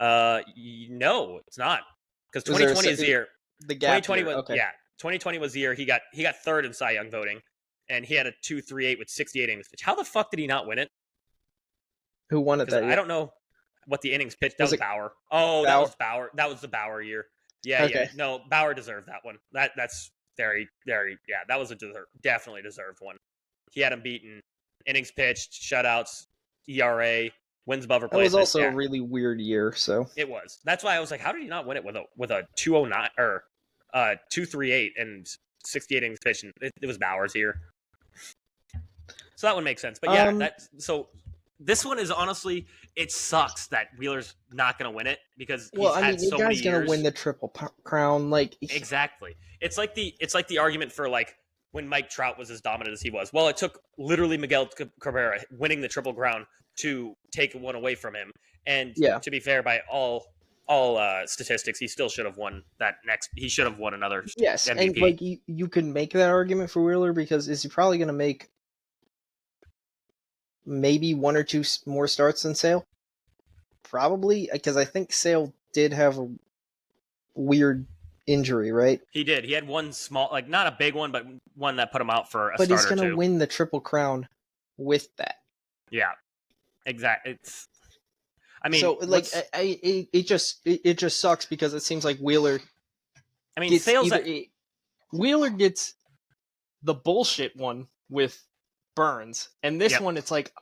No, it's not, because 2020 is the year. The gap 2020 year. was Okay. 2020 was the year he got 3rd in Cy Young voting, and he had a 2.38 with 68 innings pitched. How the fuck did he not win it? Who won it that year? I don't know what the innings pitched. That was Bauer. Oh, that was Bauer. That was the Bauer year. Yeah, okay. Yeah. No, Bauer deserved that one. That's very, very, yeah, that was definitely deserved one. He had him beaten. Innings pitched, shutouts, ERA, wins above replacement. It was also a really weird year, so. It was. That's why I was like, how did he not win it with a 209 or 2.38 and 68 innings pitched? It was Bauer's year. So that one makes sense. But yeah, so this one is honestly, it sucks that Wheeler's not going to win it because he's had so many years. The guy's going to win the Triple Crown, like exactly. It's like the argument for like when Mike Trout was as dominant as he was. Well, it took literally Miguel Cabrera winning the Triple Crown to take one away from him. And to be fair, by all statistics, he still should have won that next. He should have won another. Yes, MVP. And like you can make that argument for Wheeler because is he probably going to make maybe 1 or 2 more starts than Sale? Probably, because I think Sale did have a weird injury, right? He did. He had one small, like not a big one, but one that put him out for a but start or two. But he's going to win the Triple Crown with that. Yeah, exactly. I mean, so like it just sucks because it seems like Wheeler. I mean, Wheeler gets the bullshit one with Burns, and this one it's like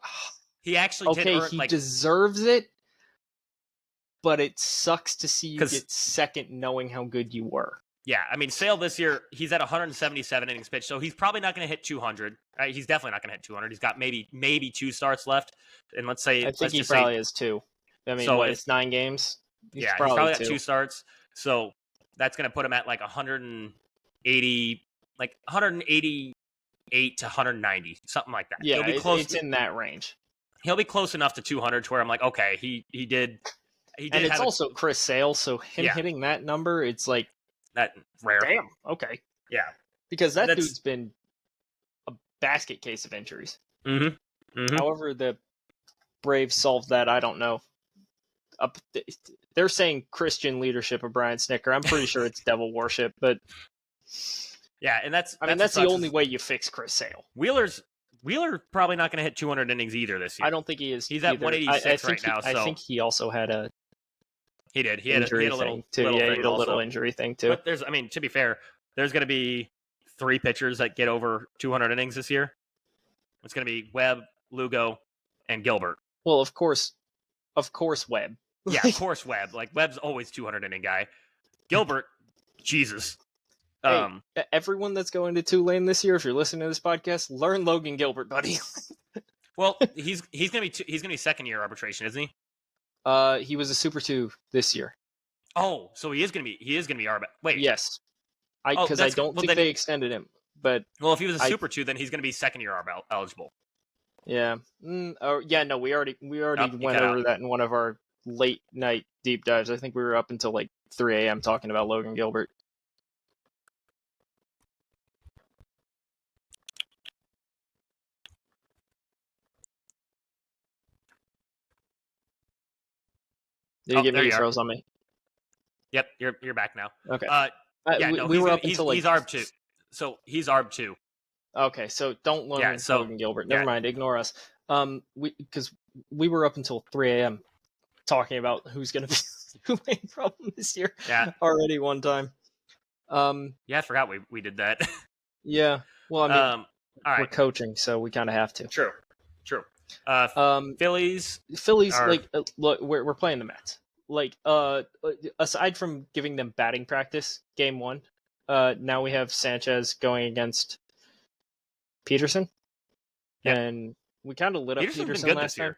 he actually he deserves it, but it sucks to see you get second knowing how good you were. Yeah, I mean, Sale this year, he's at 177 innings pitched, so he's probably not going to hit 200. Right? He's definitely not going to hit 200. He's got maybe 2 starts left, and let's say I think he probably has 2. I mean, so it's 9 games. He's probably got 2 starts, so that's going to put him at like 180, like 188 to 190, something like that. Yeah, he'll be close. It's in that range. He'll be close enough to 200 to where I'm like, okay, he did. And it's also Chris Sale, so him hitting that number, it's like that rare. Damn. Okay. Yeah. Because that dude's been a basket case of injuries. Mm-hmm. Mm-hmm. However, the Braves solved that, I don't know. They're saying Christian leadership of Brian Snitker. I'm pretty sure it's devil worship, but yeah, and that's the only way you fix Chris Sale. Wheeler probably not going to hit 200 innings either this year. I don't think he is. He's at 186 right now. I think he also had a. He did. He had a little too. Little he had a little injury thing too. But to be fair, there's going to be 3 pitchers that get over 200 innings this year. It's going to be Webb, Lugo, and Gilbert. Well, of course, Webb. Yeah, of course, Webb. Like Webb's always 200 inning guy. Gilbert, Jesus. Hey, everyone that's going to Tulane this year, if you're listening to this podcast, learn Logan Gilbert, buddy. Well, he's gonna be second year arbitration, isn't he? He was a Super 2 this year. Oh, so he is gonna be arbit. Wait, yes, because I don't think they extended him. But if he was a Super 2, then he's gonna be second year eligible. Yeah. We already went over that in one of our late night deep dives. I think we were up until like 3 a.m. talking about Logan Gilbert. Did you get me? You froze on me. Yep, you're back now. Okay. We were up until he's ARB 2. So he's ARB 2. Okay, so don't loan Logan Gilbert. Never mind, ignore us. Because we were up until 3 a.m. talking about who's going to be the main problem this year. Yeah. Already one time. I forgot we did that. Yeah. Well, I mean, all right. We're coaching, so we kind of have to. True. Phillies. Look, we're playing the Mets. Aside from giving them batting practice, game 1, now we have Sanchez going against Peterson. Yep. And we kind of lit up Peterson last time.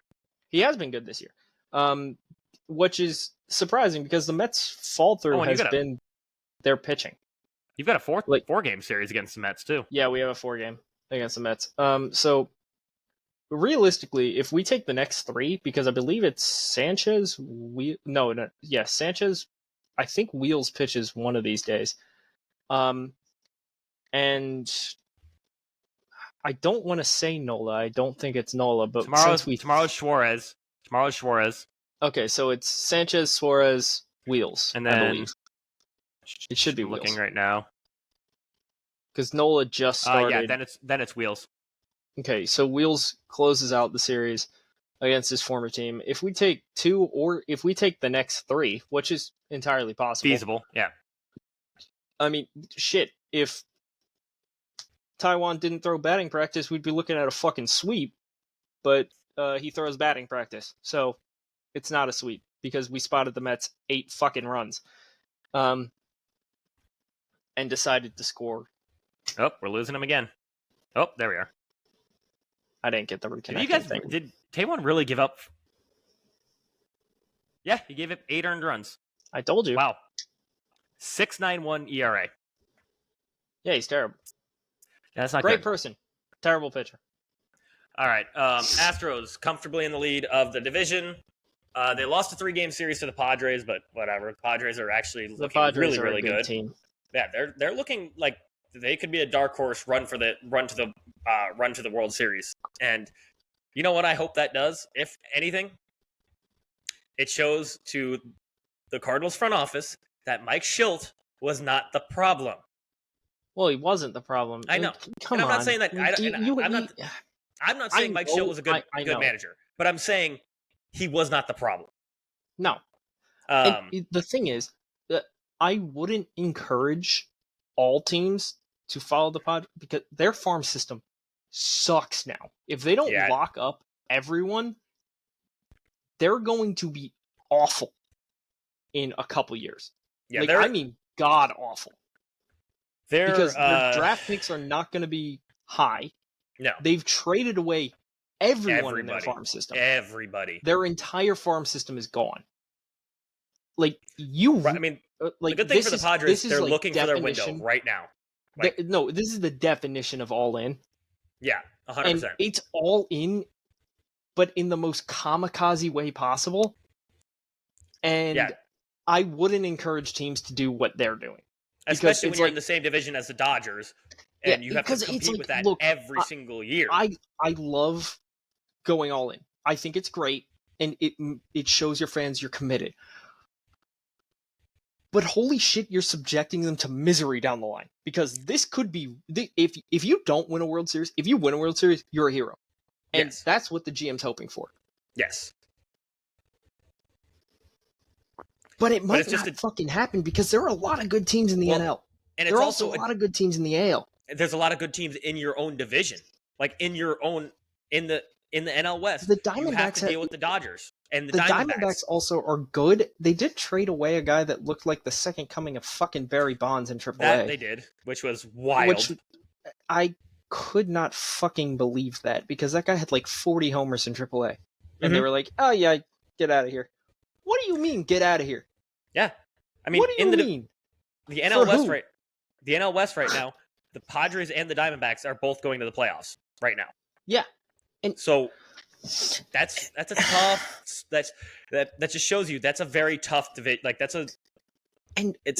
He has been good this year. Which is surprising because the Mets' fall through has been their pitching. You've got a 4-game series against the Mets too. Yeah, we have a 4-game against the Mets. So realistically, if we take the next 3, because I believe it's Sanchez, Sanchez. I think Wheels pitches one of these days. And I don't want to say Nola. I don't think it's Nola, but tomorrow's Suarez. Tomorrow's Suarez. Okay, so it's Sanchez, Suarez, Wheels, and then I believe. It should be looking Wheels. right now because Nola just started. Then it's Wheels. Okay, so Wheels closes out the series against his former team. If we take 2, or if we take the next 3, which is entirely possible, feasible, yeah. I mean, shit. If Taiwan didn't throw batting practice, we'd be looking at a fucking sweep. But he throws batting practice, so it's not a sweep because we spotted the Mets 8 fucking runs, and decided to score. Oh, we're losing him again. Oh, there we are. I didn't get the reconnecting. Did Taiwan really give up? Yeah, he gave up 8 earned runs. I told you. Wow. 6.91 ERA. Yeah, he's terrible. Yeah, that's not great good. person. Terrible pitcher. All right. Astros comfortably in the lead of the division. They lost a 3-game series to the Padres, but whatever. The Padres are actually looking really, really good. Team. Yeah, they're looking like they could be a dark horse run to the World Series. And you know what I hope that does? If anything, it shows to the Cardinals front office that Mike Schilt was not the problem. Well, he wasn't the problem. I know. Come on. I'm not saying that. I'm not saying Mike Schilt was a good manager, but I'm saying he was not the problem. No. The thing is that I wouldn't encourage all teams to follow the pod because their farm system sucks now. If they don't lock up everyone, they're going to be awful in a couple years. Yeah, I mean, god awful. Because their draft picks are not going to be high. No. They've traded away everyone in their farm system. Everybody. Their entire farm system is gone. The good thing for the Padres, they're looking for their window right now. This is the definition of all in. Yeah, 100%. And it's all in, but in the most kamikaze way possible. And I wouldn't encourage teams to do what they're doing. Especially when you're in the same division as the Dodgers, and you have to compete with that every single year. I love going all in. I think it's great, and it shows your fans you're committed. But holy shit, you're subjecting them to misery down the line. Because this could be... If you don't win a World Series, if you win a World Series, you're a hero. And that's what the GM's hoping for. Yes. But it might not fucking happen because there are a lot of good teams in the NL. And there are also a lot of good teams in the AL. There's a lot of good teams in your own division. Like in your own... In the NL West, the Diamondbacks you have to deal with the Dodgers. And the Diamondbacks also are good. They did trade away a guy that looked like the second coming of fucking Barry Bonds in AAA. That they did, which was wild. I could not fucking believe that because that guy had like 40 homers in AAA. And they were like, oh yeah, get out of here. What do you mean, get out of here? Yeah. I mean, what do you mean? The NL West the NL West right now, the Padres and the Diamondbacks are both going to the playoffs right now. Yeah. And so that's a tough that just shows you that's a very tough division. Like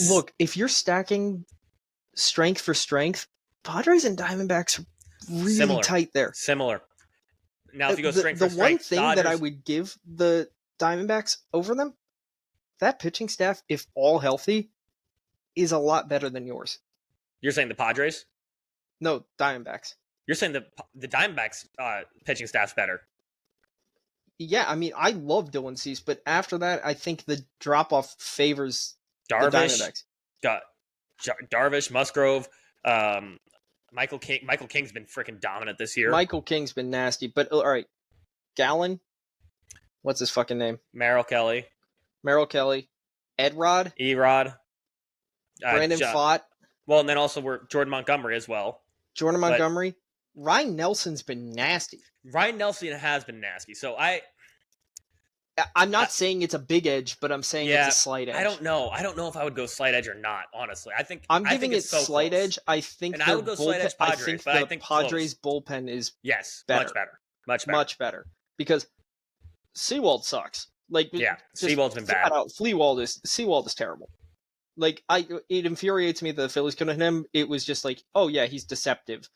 look, if you're stacking strength for strength, Padres and Diamondbacks are really tight there. Similar. Now if you go strength for strength, the one thing Dodgers, that I would give the Diamondbacks over them that pitching staff, if all healthy, is a lot better than yours. You're saying the Padres? No, Diamondbacks. You're saying the Diamondbacks pitching staff's better. Yeah, I mean, I love Dylan Cease, but after that, I think the drop-off favors Darvish, the Diamondbacks. Darvish, Musgrove, Michael King. Michael King's been freaking dominant this year. Michael King's been nasty, but all right. Gallen, what's his fucking name? Merrill Kelly, Erod, Brandon Pfaadt. Well, and then also we're Jordan Montgomery as well. Montgomery. Ryan Nelson's been nasty. Ryan Nelson has been nasty. So I'm not saying it's a big edge, but I'm saying it's a slight edge. I don't know if I would go slight edge or not, honestly. I'm giving it slight edge. I think I would go slight edge Padres, I think Padres bullpen is better. Much better. Because Seawald sucks. Seawald's been bad. Seawald is terrible. It infuriates me that the Phillies couldn't hit him. It was just like, oh yeah, he's deceptive.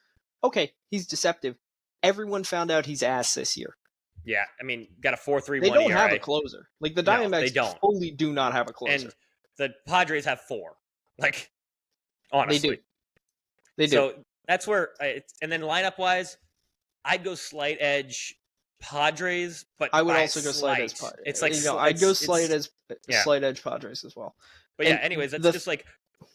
Okay, he's deceptive. Everyone found out he's ass this year. Yeah, I mean, got a 4.31 They don't ERA. have a closer. The Diamondbacks fully do not have a closer. And the Padres have 4. Honestly. They do. So that's where, and then lineup-wise, I'd go slight edge Padres, but I would also go slight edge Padres. I'd go slight edge Padres as well. But yeah, anyways, that's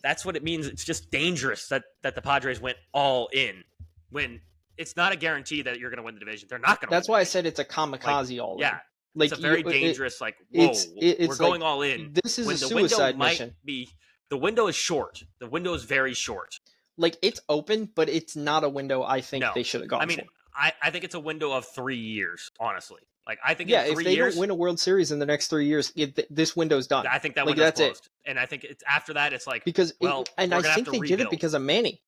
that's what it means. It's just dangerous that the Padres went all in when it's not a guarantee that you're going to win the division. They're not going to. That's why I said it's a kamikaze all in. Yeah, it's a very dangerous. We're going all in. This is a suicide mission. The window is short. The window is very short. It's open, but it's not a window I think they should have gone for. I think it's a window of 3 years, honestly. I think if they don't win a World Series in the next 3 years, this window's done. I think that window's closed. And I think it's after that, it's I think they did it because of Manny.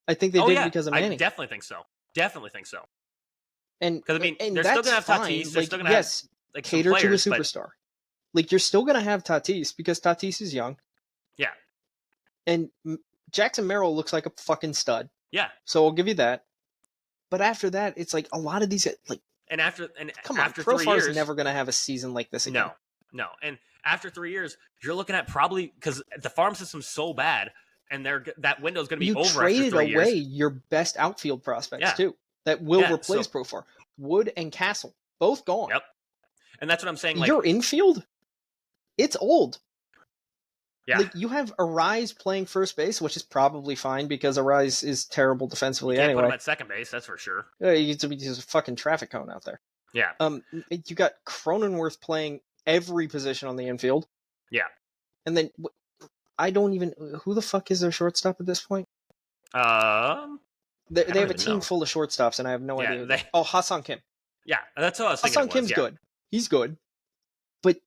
I think they did it because of Manny. I definitely think so. And because they're still gonna have Tatis. They're still gonna have cater to a superstar. You're still gonna have Tatis because Tatis is young. Yeah. And Jackson Merrill looks like a fucking stud. Yeah. So I'll give you that. But after that, it's a lot of these after 3 years, never gonna have a season like this again. No. And after 3 years, you're looking at probably because the farm system's so bad, and that window's going to be over after 3 years. You traded away your best outfield prospects too. That will replace Profar. Wood and Castle, both gone. Yep. And that's what I'm saying. Your infield, it's old. Yeah. You have Arise playing first base, which is probably fine because Arise is terrible defensively anyway. Put him at second base, that's for sure. He's a fucking traffic cone out there. Yeah. You got Cronenworth playing every position on the infield. Yeah. And then I don't even. Who the fuck is their shortstop at this point? They have a team full of shortstops, and I have no idea. Hassan Kim. Yeah, that's what I was thinking. Hassan Kim's good. He's good. But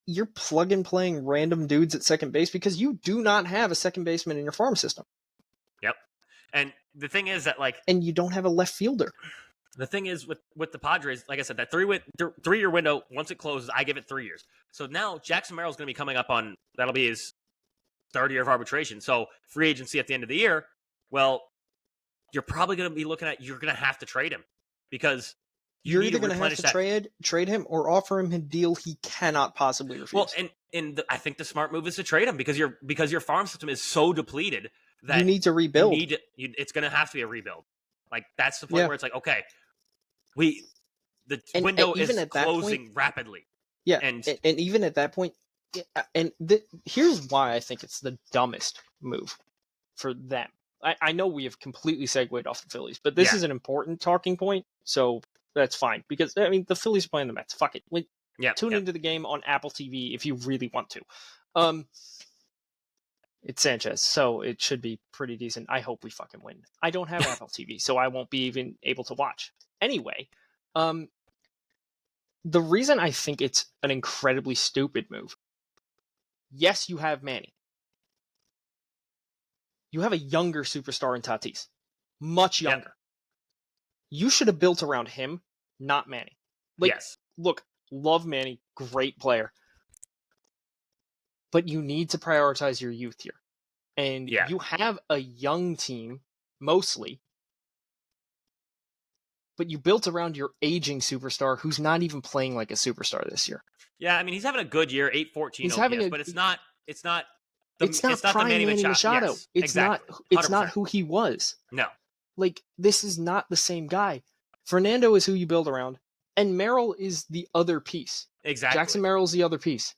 you're plug-and playing random dudes at second base because you do not have a second baseman in your farm system. Yep. And the thing is that and you don't have a left fielder. The thing is with the Padres, like I said, that 3-year window, once it closes, I give it 3 years. So now Jackson Merrill's going to be coming up on, that'll be his third year of arbitration. So free agency at the end of the year, well, you're probably going to be looking at, you're going to have to trade him because you're either going to have to trade him or offer him a deal he cannot possibly refuse. Well, and I think the smart move is to trade him because your farm system is so depleted that you need to rebuild. It's going to have to be a rebuild. That's the point where it's okay, the window is closing rapidly. Yeah, and even at that point, here's why I think it's the dumbest move for them. I know we have completely segued off the Phillies, but this is an important talking point, so that's fine. Because, the Phillies are playing the Mets. Fuck it. Tune into the game on Apple TV if you really want to. It's Sanchez, so it should be pretty decent. I hope we fucking win. I don't have Apple TV, so I won't be even able to watch. Anyway, the reason I think it's an incredibly stupid move, yes, you have Manny. You have a younger superstar in Tatis. Much younger. Yep. You should have built around him, not Manny. Yes. Look, love Manny, great player. But you need to prioritize your youth here. And you have a young team, mostly. but you built around your aging superstar who's not even playing like a superstar this year. Yeah, I mean, he's having a good year, 814 OPS, but it's not prime Manny Machado. Yes, it's exactly. not who he was. No. Like, this is not the same guy. Fernando is who you build around, and Merrill is the other piece. Exactly. Jackson Merrill's the other piece.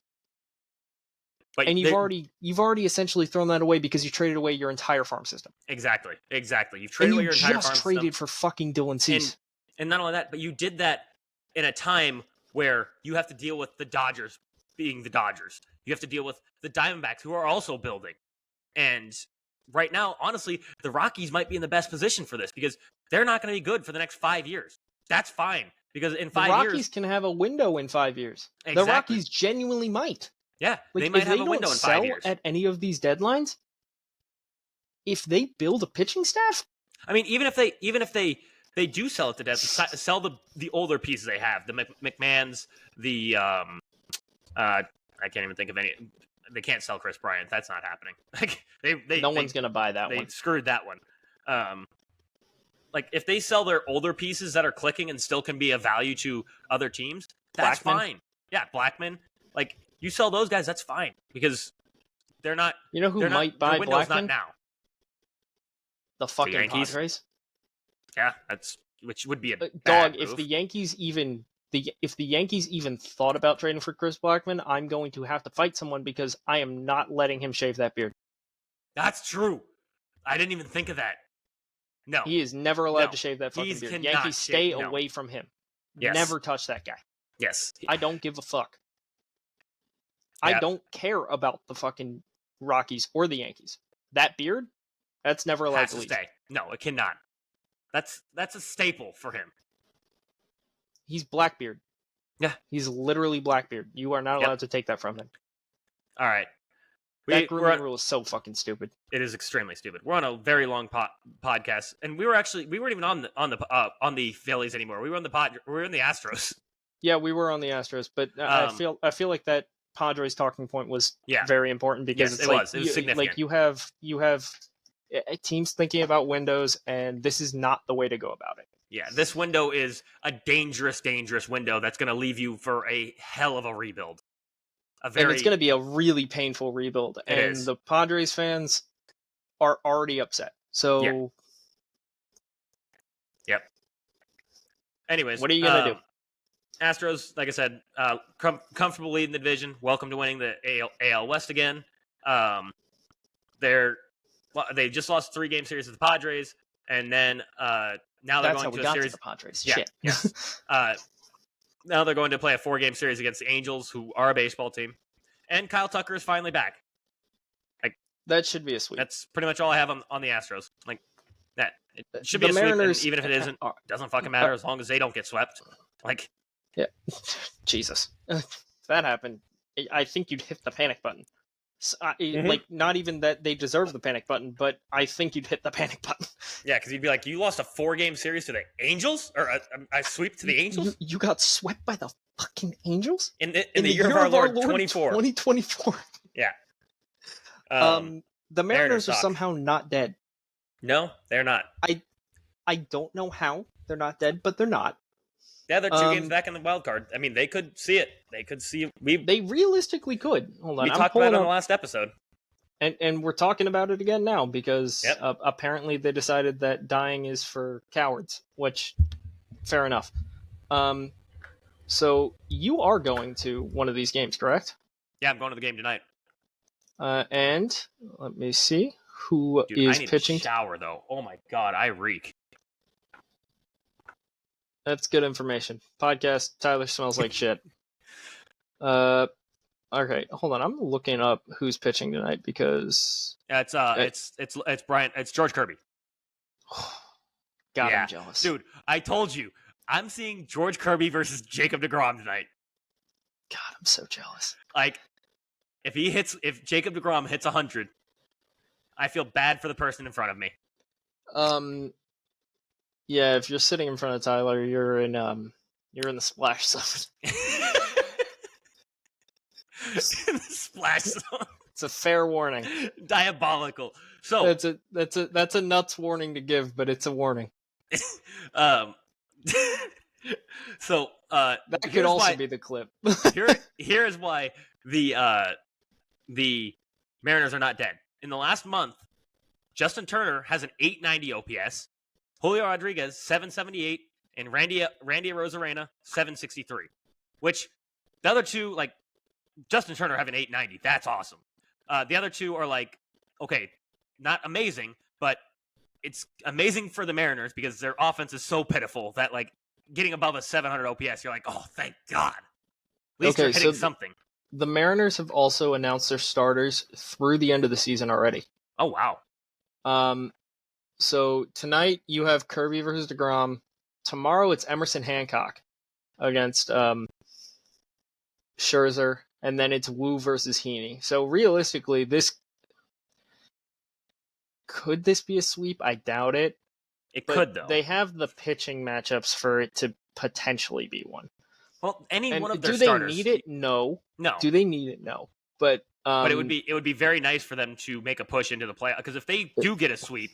But and you've already essentially thrown that away because you traded away your entire farm system. Exactly. You've traded away your entire farm system. You just traded for fucking Dylan Cease. And not only that, but you did that in a time where you have to deal with the Dodgers being the Dodgers. You have to deal with the Diamondbacks, who are also building. And right now, honestly, the Rockies might be in the best position for this because they're not going to be good for the next 5 years. That's fine, because in 5 years... The Rockies can have a window in 5 years. Exactly. The Rockies genuinely might. Yeah, they might have a window in 5 years. At any of these deadlines, if they build a pitching staff... I mean, even if they do sell it to death, sell the older pieces they have, the McMahons, the I can't even think of any. They can't sell Chris Bryant. That's not happening. Like no one's gonna buy that one. They screwed that one. Like if they sell their older pieces that are clicking and still can be of value to other teams, that's fine. Yeah, Blackman. Like you sell those guys, that's fine because they're not. You know who might buy Blackman? Not now. The fucking Padres. Yeah, which would be a dog. Bad move. If the Yankees even thought about trading for Chris Blackman, I'm going to have to fight someone because I am not letting him shave that beard. That's true. I didn't even think of that. No, he is never allowed to shave that fucking beard. Yankees stay away from him. Yes. Never touch that guy. Yes, I don't give a fuck. Yeah. I don't care about the fucking Rockies or the Yankees. That beard, that's never allowed to stay. No, it cannot. That's a staple for him. He's Blackbeard. Yeah. He's literally Blackbeard. You are not allowed to take that from him. All right. That grooming rule is so fucking stupid. It is extremely stupid. We're on a very long podcast, and we weren't even on the Phillies anymore. We were on the Astros. Yeah, we were on the Astros, but I feel like that Padres talking point was very important because it was significant. Like you have teams thinking about windows, and this is not the way to go about it. Yeah, this window is a dangerous, dangerous window that's going to leave you for a hell of a rebuild. And it's going to be a really painful rebuild. And the Padres fans are already upset. So... Yep. Anyways. What are you going to do? Astros, like I said, comfortable leading the division. Welcome to winning the AL West again. They just lost a 3-game series to the Padres. And then... now they're going to a series. To the Padres. Yeah, Shit. Yes. Now they're going to play a 4-game series against the Angels, who are a baseball team, and Kyle Tucker is finally back. That should be a sweep. That's pretty much all I have on the Astros. Like that, it should be a Mariners, sweep, even if it isn't. Doesn't fucking matter as long as they don't get swept. Like, yeah, Jesus, if that happened, I think you'd hit the panic button. Like, not even that they deserve the panic button, but I think you'd hit the panic button. Yeah, because you'd be like, you lost a 4-game series to the Angels? Or a sweep to the Angels? You got swept by the fucking Angels? In the year of our Lord, 2024. Yeah. The Mariners are somehow not dead. No, they're not. I don't know how they're not dead, but they're not. Yeah, they're 2 games back in the wild card. I mean, they could see it. They could see. They realistically could. Hold on, we talked about it on the last episode, and we're talking about it again now because apparently they decided that dying is for cowards. Which, fair enough. So you are going to one of these games, correct? Yeah, I'm going to the game tonight. And let me see who is I need pitching. To shower though. Oh my god, I reek. That's good information. Podcast, Tyler smells like shit. Okay, hold on. I'm looking up who's pitching tonight because it's Brian. It's George Kirby. God, I'm jealous, dude. I told you, I'm seeing George Kirby versus Jacob deGrom tonight. God, I'm so jealous. Like, if Jacob deGrom hits 100, I feel bad for the person in front of me. Yeah, if you're sitting in front of Tyler, you're in the splash zone. In the splash zone. It's a fair warning. Diabolical. So that's a nuts warning to give, but it's a warning. So that could also be the clip. here is why the Mariners are not dead. In the last month, Justin Turner has an 890 OPS, Julio Rodriguez 778, and Randy Arozarena 763. Which the other two, like Justin Turner having 890, that's awesome. The other two are like, okay, not amazing, but it's amazing for the Mariners because their offense is so pitiful that like getting above a 700 OPS, you're like, oh, thank God. At least you're hitting something. The Mariners have also announced their starters through the end of the season already. Oh, wow. So tonight you have Kirby versus DeGrom. Tomorrow it's Emerson Hancock against Scherzer, and then it's Wu versus Heaney. So realistically, could this be a sweep? I doubt it. It could, though. They have the pitching matchups for it to potentially be one. Well, one of their starters. Do they need it? No. No. Do they need it? No. But it would be very nice for them to make a push into the playoffs, because if they do get a sweep,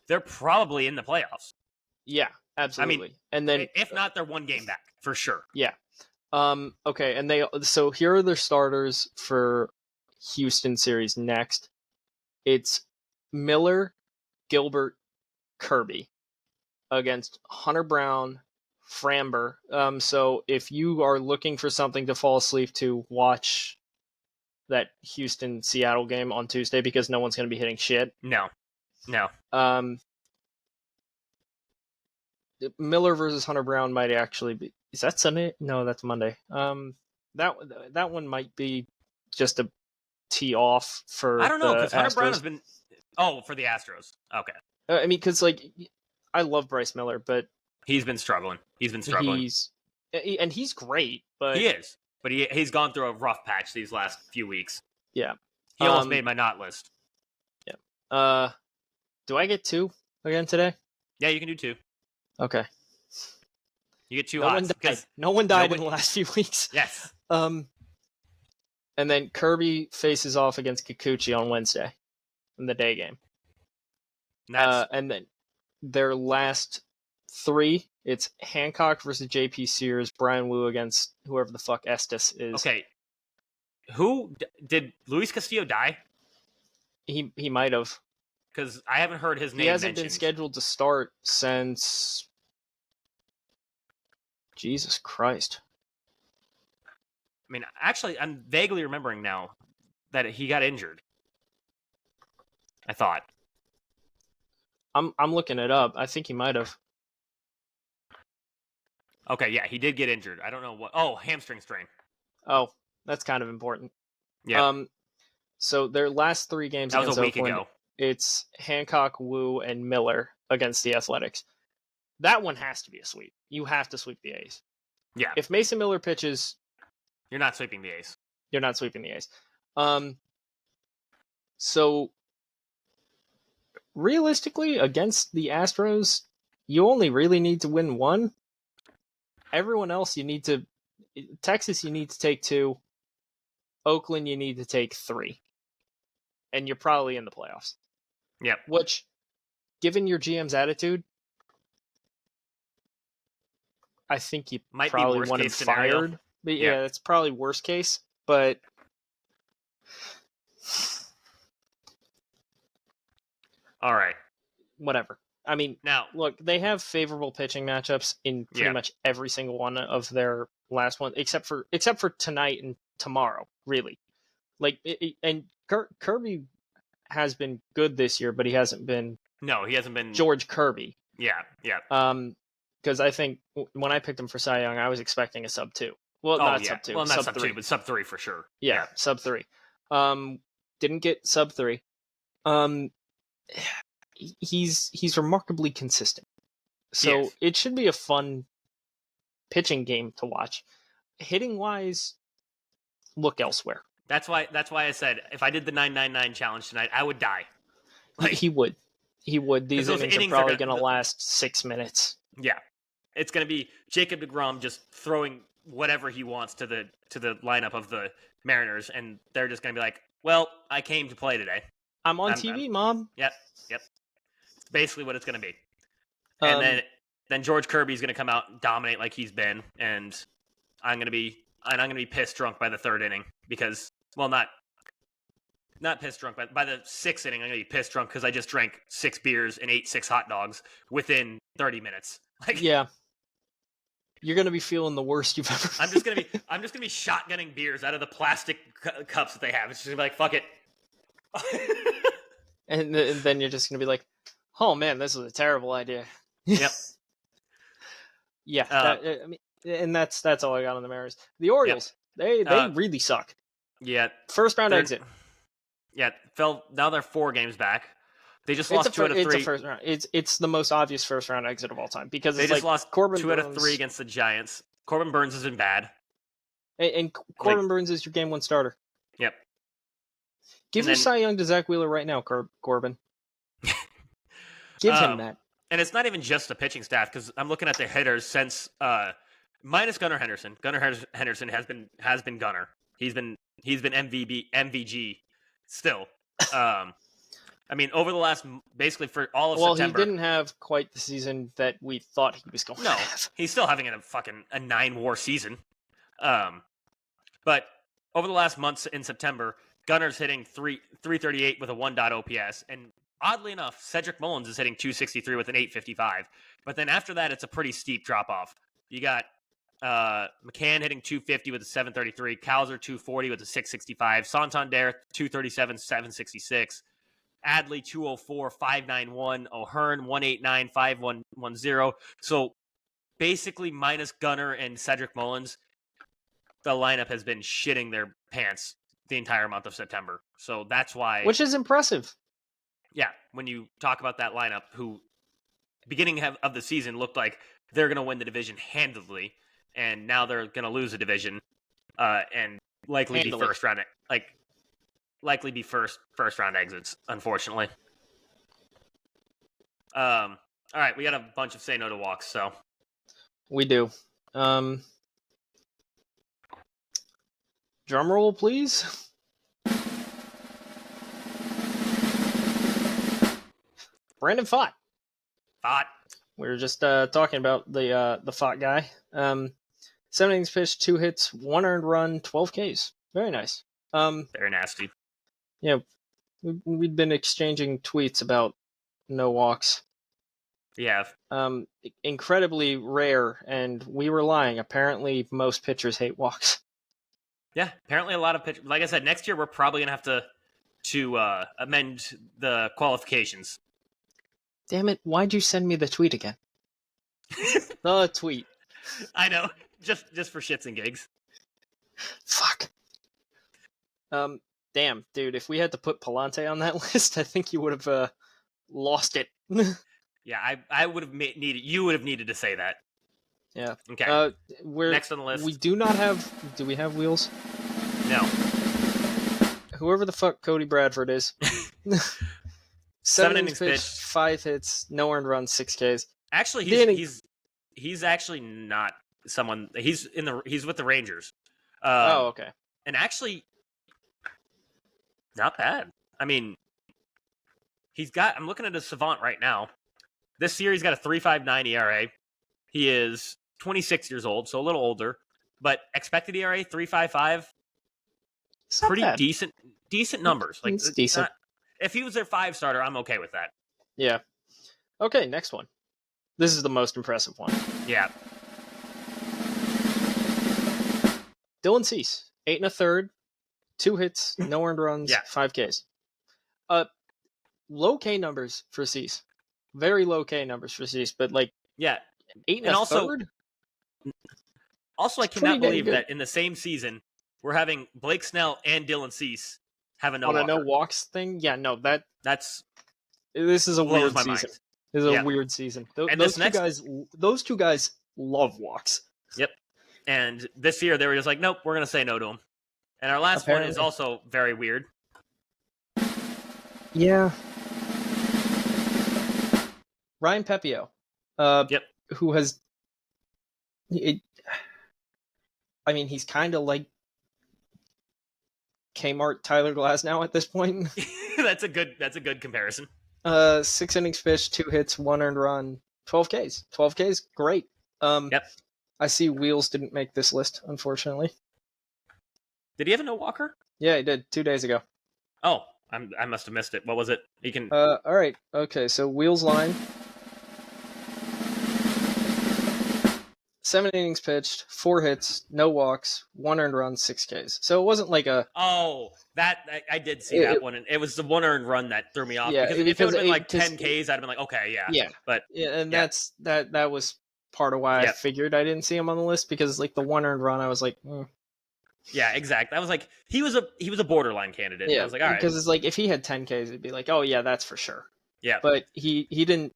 they're probably in the playoffs. Yeah, absolutely. I mean, and then if not, they're one game back for sure. Yeah. Okay, and so here are their starters for Houston series next. It's Miller, Gilbert, Kirby against Hunter Brown, Framber. So if you are looking for something to fall asleep to, watch that Houston-Seattle game on Tuesday, because no one's going to be hitting shit. No. Miller versus Hunter Brown might actually be. Is that Sunday? No, that's Monday. That one might be just a tee off for. I don't know, because Hunter Astros. Brown has been. Oh, for the Astros. Okay. I mean, because like, I love Bryce Miller, but he's been struggling. And he's great, but he is. But he's gone through a rough patch these last few weeks. Yeah. He almost made my not list. Yeah. Do I get 2 again today? Yeah, you can do 2. Okay. You get 2 odds. No one died in the last few weeks. Yes. And then Kirby faces off against Kikuchi on Wednesday in the day game. And then their last 3, it's Hancock versus JP Sears, Brian Wu against whoever the fuck Estes is. Okay. Did Luis Castillo die? He might have. Because I haven't heard his name He hasn't mentioned. been scheduled to start since... Jesus Christ. I mean, actually, I'm vaguely remembering now that he got injured. I thought. I'm looking it up. I think he might have. Okay, yeah, he did get injured. I don't know what. Oh, hamstring strain. Oh, that's kind of important. Yeah. So their last 3 games that was against a week Oakland, ago. It's Hancock, Wu, and Miller against the Athletics. That one has to be a sweep. You have to sweep the A's. Yeah. If Mason Miller pitches, you're not sweeping the A's. You're not sweeping the A's. So realistically, against the Astros, you only really need to win 1. Everyone else, Texas, you need to take 2. Oakland, you need to take 3. And you're probably in the playoffs. Yep. Which, given your GM's attitude, I think you might probably want him fired. But yeah, that's probably worst case. But all right, whatever. I mean, now look, they have favorable pitching matchups in pretty much every single one of their last one, except for tonight and tomorrow. Really, like, and Kirby has been good this year, but he hasn't been. No, he hasn't been George Kirby. Yeah. Because I think when I picked him for Cy Young, I was expecting a sub 2. Well, not sub 2. Well, not sub 2, but sub 3 for sure. Yeah, sub 3. Didn't get sub 3. He's remarkably consistent. So it should be a fun pitching game to watch. Hitting wise, look elsewhere. That's why I said if I did the 999 challenge tonight, I would die. Like, he would. These innings are probably going to last 6 minutes. Yeah. It's going to be Jacob deGrom just throwing whatever he wants to the lineup of the Mariners, and they're just going to be like, well, I came to play today. I'm on TV, Mom. Yep. It's basically what it's going to be. And then then George Kirby's going to come out and dominate like he's been, and I'm going to be pissed drunk by the third inning because, well, not pissed drunk, but by the sixth inning, I'm going to be pissed drunk because I just drank 6 beers and ate 6 hot dogs within 30 minutes. Like, yeah. You're going to be feeling the worst you've ever. I'm just going to be shotgunning beers out of the plastic cups that they have. It's just going to be like, fuck it. and then you're just going to be like, oh man, this was a terrible idea. Yep. Yeah. I mean, and that's all I got on the Mariners. The Orioles, they really suck. Yeah. First round exit. Yeah. Now they're 4 games back. They just lost 2 out of 3. It's a first round. It's the most obvious first round exit of all time because they just lost Corbin 2 out of 3 against the Giants. Corbin Burns has been bad. And Corbin Burns is your game 1 starter. Yep. Give your Cy Young to Zach Wheeler right now, Corbin. Give him that. And it's not even just the pitching staff because I'm looking at the hitters since minus Gunnar Henderson. Gunnar Henderson has been Gunnar. He's been MVG still. I mean, over the last basically for all of September. Well, he didn't have quite the season that we thought he was going to have. He's still having a 9-WAR season. But over the last months in September, Gunner's hitting 338 with a 1.0 OPS, and oddly enough, Cedric Mullins is hitting 263 with an 855. But then after that, it's a pretty steep drop off. You got McCann hitting 250 with a 733, Kowser 240 with a 665, Santander 237, 766. Adley 204, 591, O'Hearn 189, 5110. So basically, minus Gunner and Cedric Mullins, the lineup has been shitting their pants the entire month of September. So that's why. Which is impressive. Yeah, when you talk about that lineup, who beginning of the season looked like they're going to win the division handedly, and now they're going to lose the division and likely be first round. Likely be first round exits, unfortunately. All right, we got a bunch of say no to walks, so we do. Drum roll, please. Brandon Pfaadt. We were just talking about the Pfaadt guy. 7 innings pitched, 2 hits, 1 earned run, 12 Ks. Very nice. Very nasty. Yeah, we'd been exchanging tweets about no walks. Yeah. Incredibly rare, and we were lying. Apparently, most pitchers hate walks. Yeah, apparently a lot of pitchers. Like I said, next year we're probably going to have to amend the qualifications. Damn it, why'd you send me the tweet again? The tweet. I know, just for shits and gigs. Fuck. Damn, dude, if we had to put Palante on that list, I think you would have lost it. Yeah, I would have you would have needed to say that. Yeah. Okay. We're next on the list. We do not have. Do we have wheels? No. Whoever the fuck Cody Bradford is. 7 innings pitched, 5 hits, no earned runs, 6 Ks. Actually, he's actually not someone. He's with the Rangers. Okay. And actually, not bad. I mean, I'm looking at his Savant right now. This year, he's got a 3.59 ERA. He is 26 years old, so a little older. But expected ERA, 3.55. Pretty bad. Decent numbers. Like, it's decent. If he was their 5-starter, I'm okay with that. Yeah. Okay, next one. This is the most impressive one. Yeah. Dylan Cease, 8 1/3, 2 hits, no earned runs, 5 Ks. Low K numbers for Cease. Very low K numbers for Cease, but 8 1/3? Also, I cannot believe that in the same season, we're having Blake Snell and Dylan Cease have a no walks thing. Yeah, no, this is a weird season. Mind. This is a weird season. Those two guys love walks. Yep. And this year they were just like, nope, we're gonna say no to him. And our last one is also very weird. Yeah. Ryan Pepio. Who has he's kind of like Kmart Tyler Glasnow at this point. That's a good comparison. 6 innings pitched, 2 hits, 1 earned run, 12 Ks. 12 Ks, great. Yep. I see Wheels didn't make this list, unfortunately. Did he have a no walker? Yeah, he did 2 days ago. Oh, I must have missed it. What was it? He can. All right. Okay, so Wheels line. 7 innings pitched, 4 hits, no walks, 1 earned run, 6 Ks. So it wasn't like a. Oh, that I did see that one, and it was the 1 earned run that threw me off. Yeah, because if it would have been like 10 Ks, I'd have been like, okay, yeah. Yeah, but yeah, and that was part of why I figured I didn't see him on the list, because like the 1 earned run, I was like. Yeah, exactly. I was like, he was a borderline candidate. Yeah, I was like, all right, because it's like if he had 10 Ks, it'd be like, oh yeah, that's for sure. Yeah, but he didn't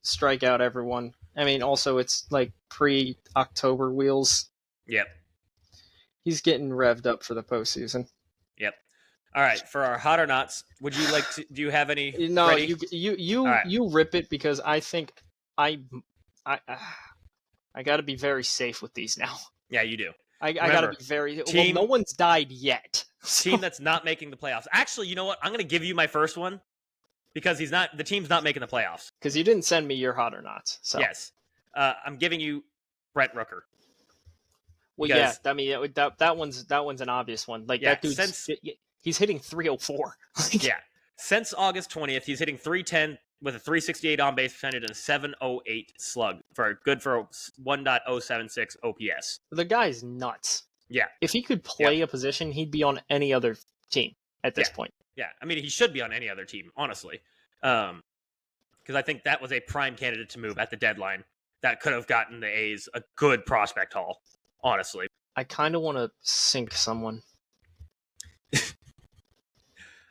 strike out everyone. I mean, also it's like pre-October Wheels. Yep. He's getting revved up for the postseason. Yep. All right, for our hot or nots, would you like to? Do you have any? No, ready? you rip it, because I think I got to be very safe with these now. Yeah, you do. I got to be very. Well, no one's died yet. So. Team that's not making the playoffs. Actually, you know what? I'm going to give you my first one, because the team's not making the playoffs. Because you didn't send me your hot or nots. So. Yes, I'm giving you Brent Rooker. Well, yeah, I mean that one's an obvious one. Like that dude, he's hitting 304. Yeah, since August 20th, he's hitting 310 with a 368 on base percentage and a 708 slug for 1.076 OPS. The guy's nuts. Yeah, if he could play a position, he'd be on any other team at this point. Yeah, I mean he should be on any other team, honestly, because I think that was a prime candidate to move at the deadline. That could have gotten the A's a good prospect haul. Honestly, I kind of want to sink someone.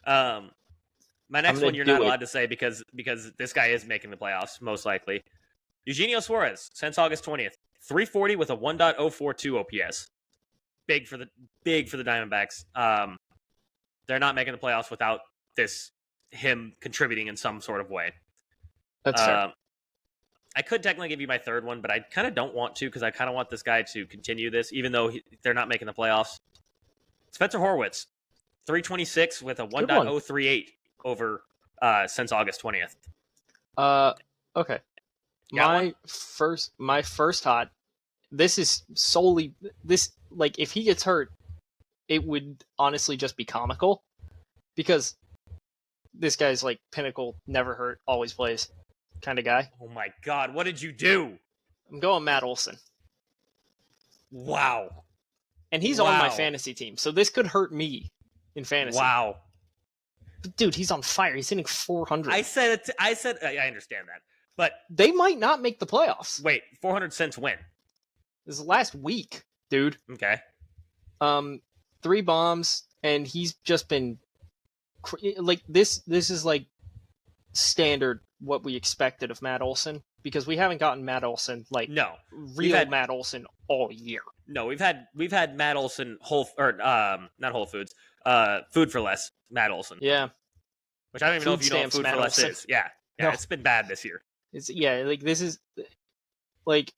My next one you're not allowed to say because this guy is making the playoffs most likely. Eugenio Suarez since August 20th, 340 with a 1.042 OPS. Big for the Diamondbacks. They're not making the playoffs without him contributing in some sort of way. That's fair. I could technically give you my third one, but I kind of don't want to, because I kind of want this guy to continue this, even though they're not making the playoffs. Spencer Horwitz, 326 with a 1.038 over since August 20th. Okay. My first hot. This is solely this. Like, if he gets hurt, it would honestly just be comical, because this guy's like pinnacle, never hurt, always plays kind of guy. Oh my God, what did you do? I'm going Matt Olson. Wow. And he's on my fantasy team, so this could hurt me in fantasy. Wow. But dude, he's on fire. He's hitting 400. I understand that. But they might not make the playoffs. Wait, 400 since when? This is last week, dude. Okay. 3 bombs, and he's just been like this is like standard what we expected of Matt Olson, because we haven't gotten Matt Olson Matt Olson all year. No, we've had Matt Olson not Whole Foods, Food for Less Matt Olson. Yeah. Which I don't even know if you know what Food for Less is. Yeah. Yeah, no. It's been bad this year. This is like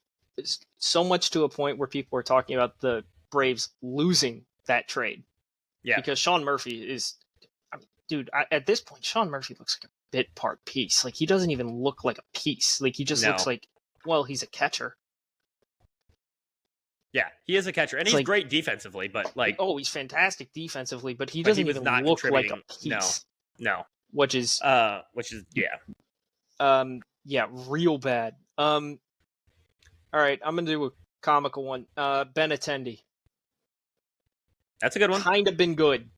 so much to a point where people are talking about the Braves losing that trade. Yeah. Because Sean Murphy is, dude, at this point, Sean Murphy looks like a bit part piece. Like, he doesn't even look like a piece. Like, he just looks like, well, he's a catcher. Yeah, he is a catcher, and he's great defensively, but like, he's fantastic defensively, but he doesn't even look like a piece. No. Which is real bad. All right, I'm gonna do a comical one. Benintendi. That's a good one. Kind of been good.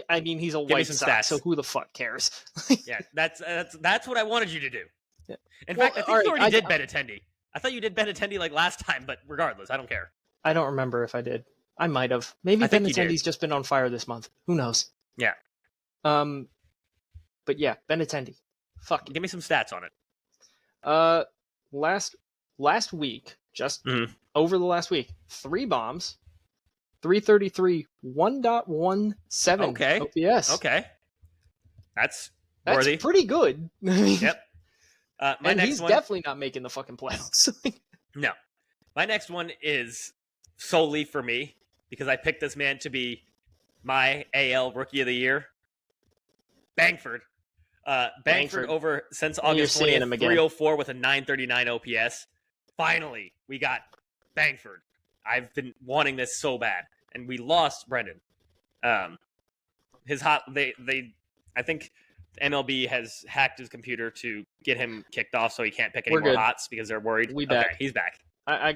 I mean, he's a White Sox, so who the fuck cares? Yeah, that's what I wanted you to do. Yeah. In fact, I think you already did Benintendi. I thought you did Benintendi like last time, but regardless, I don't care. I don't remember if I did. I might have. Maybe Benintendi's just been on fire this month. Who knows? Yeah. But yeah, Benintendi. Fuck. Give me some stats on it. Last week, just over the last week, 3 bombs, 333, 1.17 OPS. Okay. That's worthy. Pretty good. Yep. He's definitely not making the fucking playoffs. No. My next one is solely for me, because I picked this man to be my AL Rookie of the Year. Bangford. Bangford over since August 20th, 304 with a 939 OPS. Finally, we got Bangford. I've been wanting this so bad, and we lost Brendan. I think MLB has hacked his computer to get him kicked off, so he can't pick any more hots because they're worried. Back. He's back. I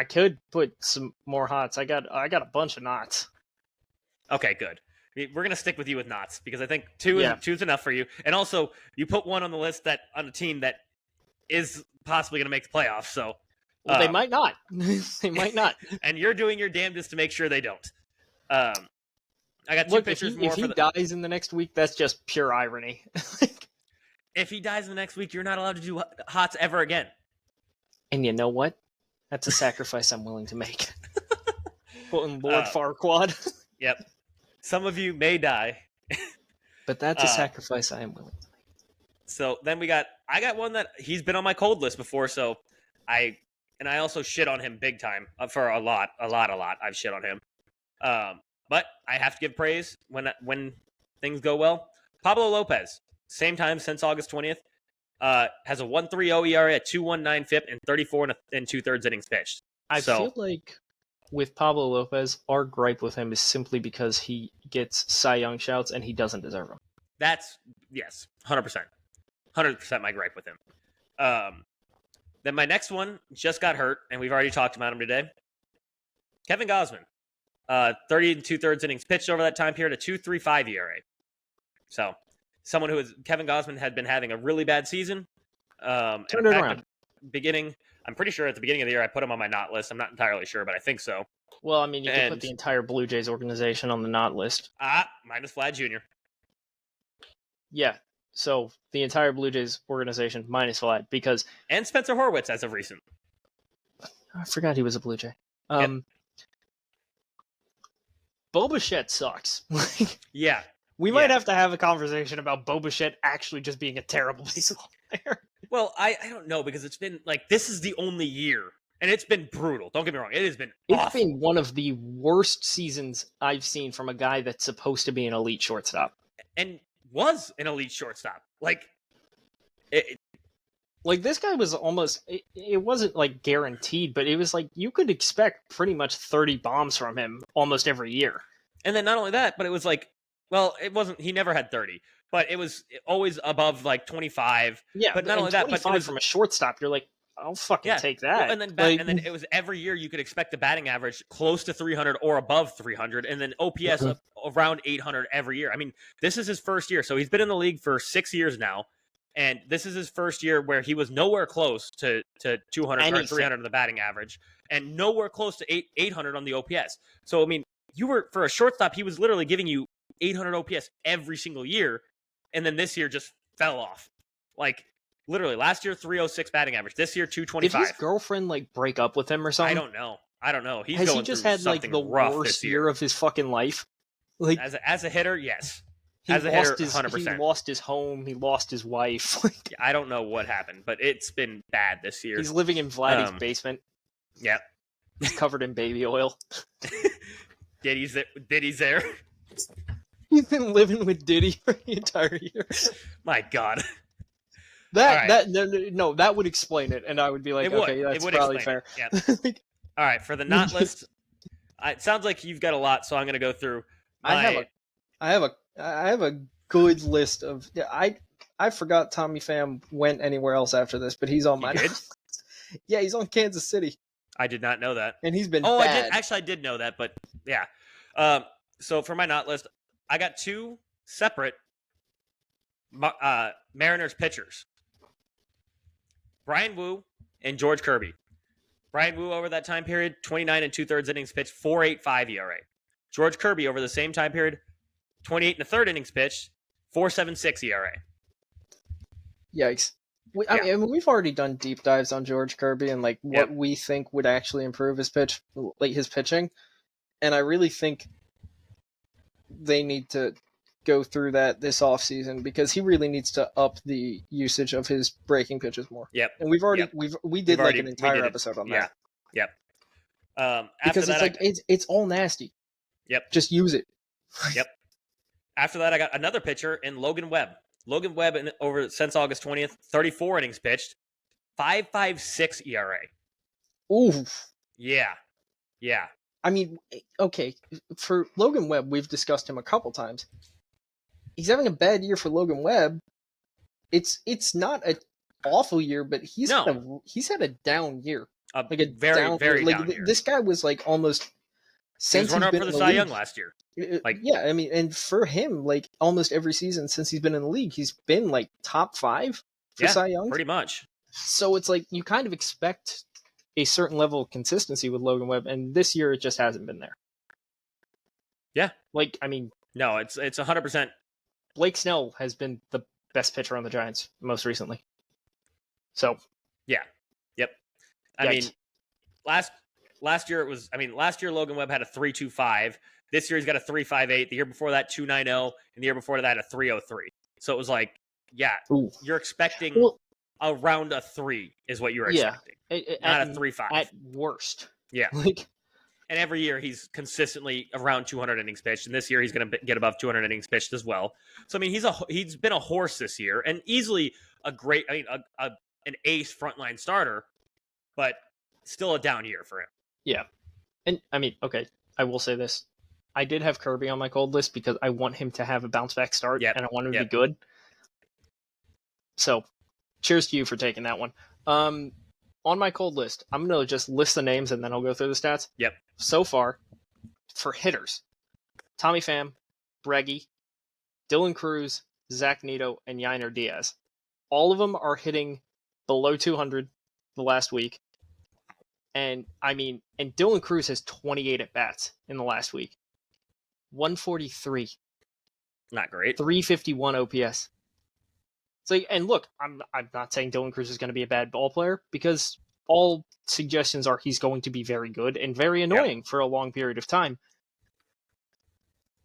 could put some more hots. I got a bunch of knots. Okay, good. We're gonna stick with you with knots because I think two is enough for you. And also, you put one on the list that on a team that is possibly gonna make the playoffs. So they might not. They might not. And you're doing your damnedest to make sure they don't. I got two pitchers more. If he dies in the next week, that's just pure irony. If he dies in the next week, you're not allowed to do hots ever again. And you know what? That's a sacrifice I'm willing to make. Putting Lord Farquaad. Yep. Some of you may die. But that's a sacrifice I am willing to make. So then I got one that he's been on my cold list before, so I also shit on him big time for a lot. I've shit on him. But I have to give praise when things go well. Pablo Lopez, same time since August 20th, has a 1.30 ERA, a 2.19 FIP, and 34 and 2/3 innings pitched. I feel like with Pablo Lopez, our gripe with him is simply because he gets Cy Young shouts and he doesn't deserve them. That's, yes, 100%. 100% my gripe with him. Then my next one just got hurt, and we've already talked about him today. Kevin Gausman, 30 and 2/3 innings pitched over that time period, a 2.35 ERA. So, Kevin Gausman had been having a really bad season. Turn it around. I'm pretty sure at the beginning of the year I put him on my not list. I'm not entirely sure, but I think so. Well, I mean, you can put the entire Blue Jays organization on the not list. Minus Vlad Jr. Yeah, so the entire Blue Jays organization minus Vlad because... And Spencer Horwitz as of recent. I forgot he was a Blue Jay. Yep. Bo Bichette sucks. Yeah. We might have to have a conversation about Bo Bichette actually just being a terrible baseball player. Well, I don't know, because it's been, this is the only year, and it's been brutal. Don't get me wrong. It has been awful. It's been one of the worst seasons I've seen from a guy that's supposed to be an elite shortstop. And was an elite shortstop. This guy was almost, it wasn't, guaranteed, but it was, you could expect pretty much 30 bombs from him almost every year. And then not only that, but it was it wasn't, he never had 30. But it was always above 25. Yeah, but not only that, but it was from a shortstop. You're like, I'll fucking take that. Well, and then it was every year you could expect the batting average close to 300 or above 300, and then OPS around 800 every year. I mean, this is his first year, so he's been in the league for 6 years now, and this is his first year where he was nowhere close to 200 or 300 in the batting average, and nowhere close to 800 on the OPS. So I mean, for a shortstop, he was literally giving you 800 OPS every single year. And then this year just fell off. Literally, last year, 306 batting average. This year, 225. Did his girlfriend, break up with him or something? I don't know. Has he just had, the worst year of his fucking life? As a hitter, yes. As a hitter, 100%. He lost his home. He lost his wife. I don't know what happened, but it's been bad this year. He's living in Vladdy's basement. Yep. He's covered in baby oil. Diddy's there. He's been living with Diddy for the entire year. My God. That would explain it, and I would be like, okay, that's probably fair. Yeah. All right, for the not list, it sounds like you've got a lot, so I'm going to go through. I have a good list of. I forgot Tommy Pham went anywhere else after this, but he's on my list. Yeah, he's on Kansas City. I did not know that, and he's been. Oh, bad. I did know that, but yeah. So for my not list, I got two separate Mariners pitchers. Brian Wu and George Kirby. Brian Wu over that time period, 29 and 2/3 innings pitched, 4.85 ERA. George Kirby over the same time period, 28 and 1/3 innings pitched, 4.76 ERA. Yikes. I mean, we've already done deep dives on George Kirby and what we think would actually improve his pitching. And I really think they need to go through that this offseason because he really needs to up the usage of his breaking pitches more. Yep. And we did an entire episode on that. Yep. Because it's all nasty. Yep. Just use it. Yep. After that, I got another pitcher in Logan Webb. Logan Webb since August 20th, 34 innings pitched, 5.56 ERA. Oof. Yeah. I mean, okay, for Logan Webb, we've discussed him a couple times. He's having a bad year for Logan Webb. It's not an awful year, but he's had a down year. Like a very, very year. down year. This guy was like almost since he's been up for the Cy Young last year. I mean, and for him, like almost every season since he's been in the league, he's been like top 5 for Cy Young. Pretty much. So it's like you kind of expect a certain level of consistency with Logan Webb, and this year it just hasn't been there. Yeah. Like, I mean, no, it's 100%. Blake Snell has been the best pitcher on the Giants most recently. So, yeah. Yep. I mean, last year it was, last year Logan Webb had a 3.25. This year he's got a 3.58. The year before that 2.90, and the year before that a 3.03. So it was like, you're expecting around a 3 is what you were expecting. Not a 3.5 at worst. Yeah. And every year he's consistently around 200 innings pitched, and this year he's going to get above 200 innings pitched as well. So I mean, he's been a horse this year, and easily an ace frontline starter, but still a down year for him. Yeah, and I mean, okay, I will say this: I did have Kirby on my cold list because I want him to have a bounce back start, and I want him to be good. So, cheers to you for taking that one. On my cold list, I'm going to just list the names and then I'll go through the stats. Yep. So far, for hitters, Tommy Pham, Breggy, Dylan Cruz, Zach Neto, and Yainer Diaz. All of them are hitting below 200 the last week. And Dylan Cruz has 28 at-bats in the last week. 143. Not great. 351 OPS. So, and look, I'm not saying Dylan Cruz is going to be a bad ball player because all suggestions are he's going to be very good and very annoying for a long period of time.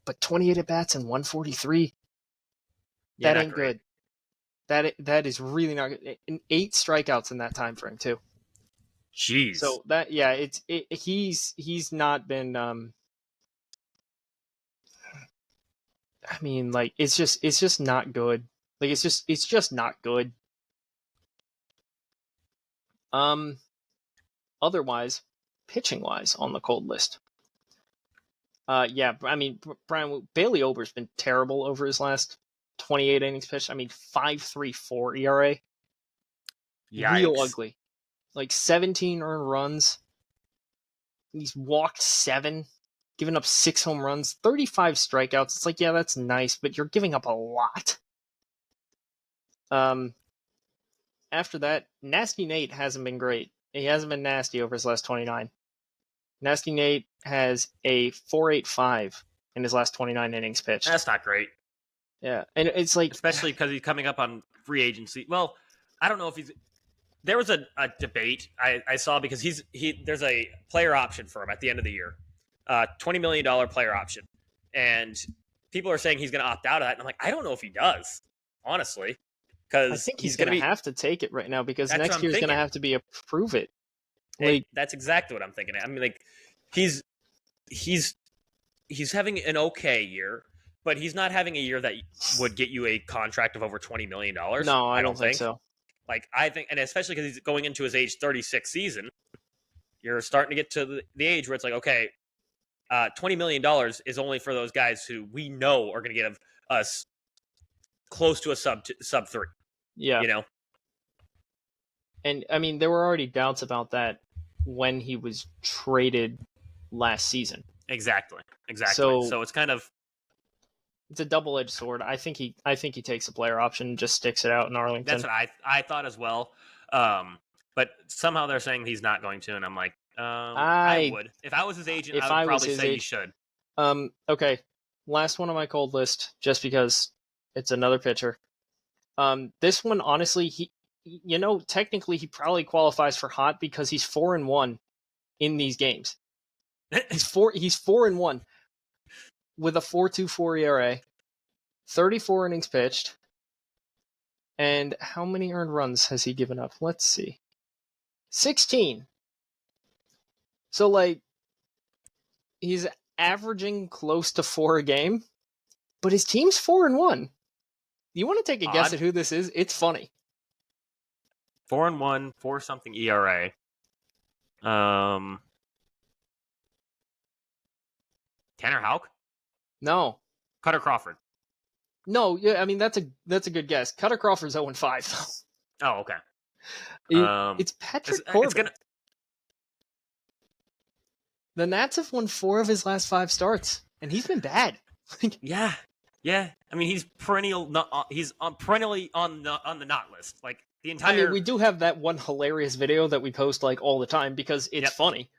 But 28 at-bats and 143, that ain't good. That is really not good. And 8 strikeouts in that time frame too. Jeez. So he's not been. It's just not good. Like it's just not good. Otherwise, pitching wise on the cold list. Brian Bailey Ober's been terrible over his last 28 innings pitched. 5.34 ERA. Yikes. Real ugly. Like 17 earned runs. He's walked 7, given up 6 home runs, 35 strikeouts. It's like, yeah, that's nice, but you're giving up a lot. After that, Nasty Nate hasn't been great. He hasn't been nasty over his last 29. Nasty Nate has a 4.85 in his last 29 innings pitched. That's not great. Yeah, and it's like... Especially because he's coming up on free agency. Well, I don't know if he's... There was a debate I saw because there's a player option for him at the end of the year. $20 million player option. And people are saying he's going to opt out of that. And I'm like, I don't know if he does, honestly. I think he's going to have to take it right now because next year's going to have to be a prove it. Like, that's exactly what I'm thinking. He's having an okay year, but he's not having a year that would get you a contract of over $20 million. No, I don't think so. I think, and especially because he's going into his age 36 season, you're starting to get to the age where it's like, okay, $20 million is only for those guys who we know are going to get us close to a sub 3. Yeah. You know? And, there were already doubts about that when he was traded last season. Exactly. So it's kind of... It's a double-edged sword. I think he takes a player option and just sticks it out in Arlington. That's what I thought as well. But somehow they're saying he's not going to, and I'm like, I would. If I was his agent, I would probably say he should. Okay. Last one on my cold list, just because it's another pitcher. This one, honestly, technically he probably qualifies for hot because he's 4-1 in these games. He's 4-1 with a 4.24 ERA, 34 innings pitched, and how many earned runs has he given up? Let's see. 16. So, he's averaging close to 4 a game, but his team's 4-1. You want to take a guess at who this is? It's funny. 4-1, 4-something ERA. Tanner Houck? No. Cutter Crawford? No, yeah, I mean that's a good guess. Cutter Crawford's 0-5 though. Oh, okay. It's Patrick Corbin. The Nats have won 4 of his last 5 starts, and he's been bad. Yeah. I mean, he's perennially on the not list. Like the entire. I mean, we do have that one hilarious video that we post like all the time because it's funny.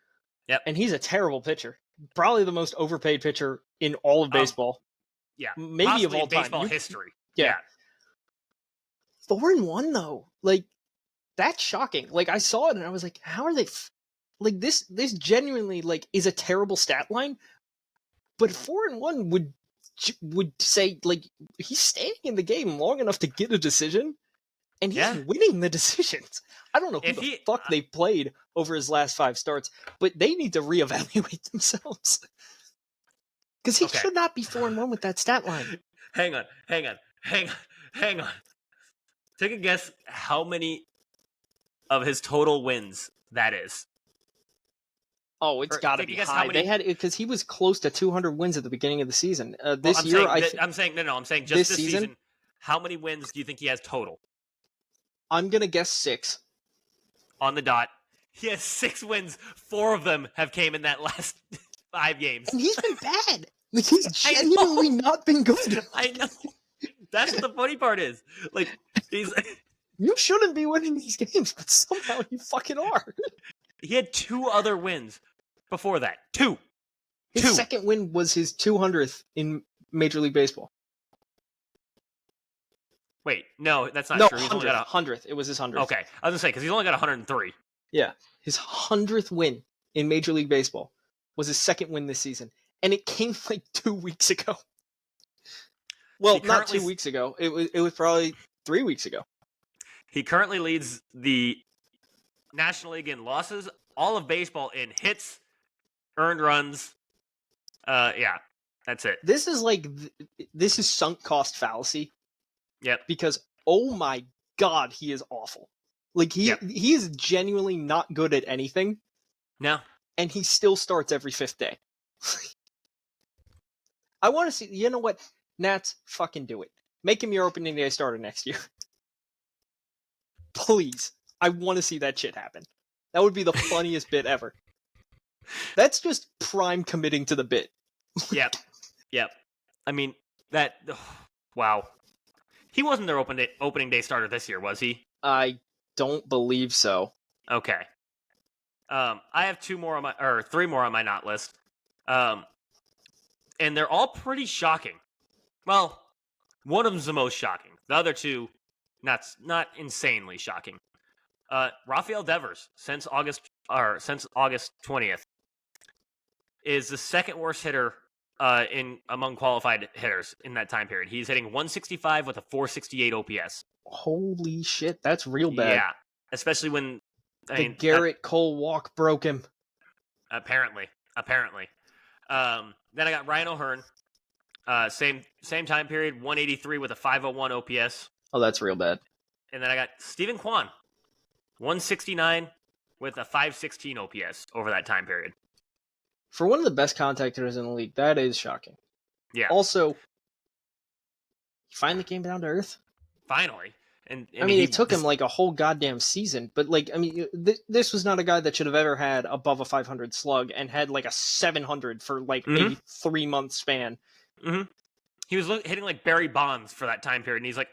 Yep. And he's a terrible pitcher. Probably the most overpaid pitcher in all of baseball. Yeah. Maybe possibly of all time. Baseball history. Yeah. 4-1 though. Like that's shocking. Like I saw it and I was like, how are they like this genuinely like is a terrible stat line, but 4-1 would say like he's staying in the game long enough to get a decision, and he's winning the decisions. I don't know who the fuck they played over his last 5 starts, but they need to reevaluate themselves because he should not be 4-1 with that stat line. Hang on. Take a guess how many of his total wins that is. Oh, it's got to be high. They had because he was close to 200 wins at the beginning of the season. I'm saying just this season. How many wins do you think he has total? I'm gonna guess 6. On the dot. He has 6 wins. 4 of them have came in that last 5 games. And he's been bad. Like he's genuinely not been good. I know. That's what the funny part is. Like he's. You shouldn't be winning these games, but somehow you fucking are. He had 2 other wins before that. 2. His second win was his 200th in Major League Baseball. Wait, no, that's not true. He's 100th. It was his 100th. Okay, I was gonna say because he's only got 103. Yeah, his 100th win in Major League Baseball was his second win this season, and it came like 2 weeks ago. Well, not 2 weeks ago. It was probably 3 weeks ago. He currently leads the National League in losses, all of baseball in hits, earned runs. That's it. This is sunk cost fallacy. Yep. Because oh my god, he is awful. Like he is genuinely not good at anything. No. And he still starts every 5th day. I want to see. You know what? Nats, fucking do it. Make him your opening day starter next year. Please. I want to see that shit happen. That would be the funniest bit ever. That's just prime committing to the bit. Yep. I mean, wow. He wasn't their opening day starter this year, was he? I don't believe so. Okay. I have 3 more on my not list. And they're all pretty shocking. Well, one of them's the most shocking. The other 2, not insanely shocking. Rafael Devers, since August 20th, is the second worst hitter among qualified hitters in that time period. He's hitting 165 with a 468 OPS. Holy shit, that's real bad. Yeah, especially when Garrett Cole walk broke him. Apparently. Then I got Ryan O'Hearn, same time period, 183 with a 501 OPS. Oh, that's real bad. And then I got Steven Kwan, 169 with a 516 OPS over that time period. For one of the best contact hitters in the league, that is shocking. Yeah. Also, he finally came down to earth. Finally. And I mean, it took him like a whole goddamn season, but like, I mean, this was not a guy that should have ever had above a 500 slug and had like a 700 for like a 3-month span. Mm-hmm. He was hitting like Barry Bonds for that time period, and he's like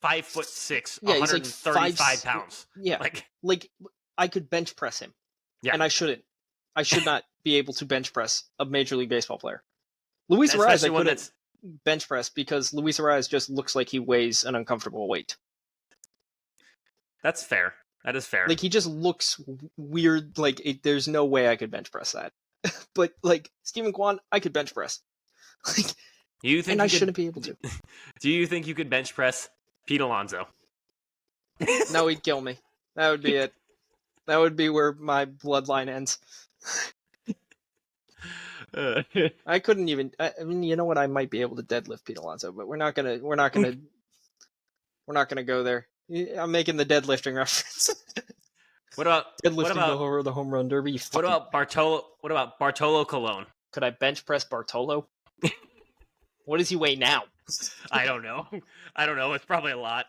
5'6", 135 pounds. Yeah, like I could bench press him. Yeah, and I shouldn't. I should not be able to bench press a Major League Baseball player. Luis Arias, I couldn't bench press because Luis Arias just looks like he weighs an uncomfortable weight. That's fair. That is fair. Like, he just looks weird. Like, there's no way I could bench press that. But, like, Steven Kwan, I could bench press. Like, and I shouldn't be able to. Do you think you could bench press Pete Alonso? No, he'd kill me. That would be it. That would be where my bloodline ends. I couldn't even. I mean, you know what? I might be able to deadlift Pete Alonso, but we're not gonna We're not going to go there. I'm making the deadlifting reference. What about deadlifting the home run derby? What about Bartolo Colon? Could I bench press Bartolo? What does he weigh now? I don't know. It's probably a lot.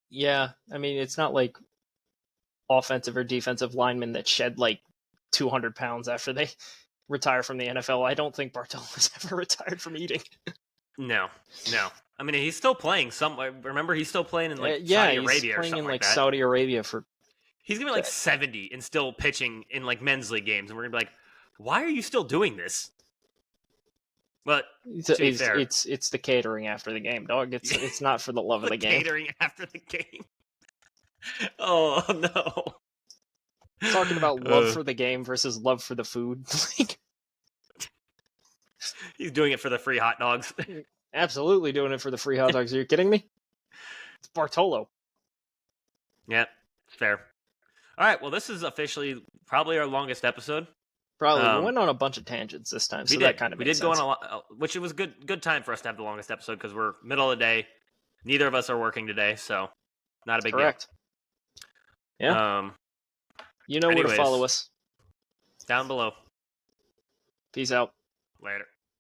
Yeah, I mean, it's not like offensive or defensive linemen that shed like 200 pounds after they retire from the NFL. I don't think Bartolo's ever retired from eating. No. I mean, he's still playing. Remember, he's still playing in Saudi Arabia or something like that. Saudi Arabia for. He's gonna be like 70 and still pitching in like men's league games, and we're gonna be like, "Why are you still doing this?" But it's the catering after the game, dog. It's not for the love of the game. Catering after the game. Oh no! Talking about love for the game versus love for the food. He's doing it for the free hot dogs. Absolutely doing it for the free hot dogs. Are you kidding me? It's Bartolo. Yeah, fair. All right, well, this is officially probably our longest episode. Probably. We went on a bunch of tangents this time, so that kind of makes sense. Go on a lot, which it was good time for us to have the longest episode because we're middle of the day. Neither of us are working today, so not a big deal. Yeah. You know where to follow us. Down below. Peace out. Later.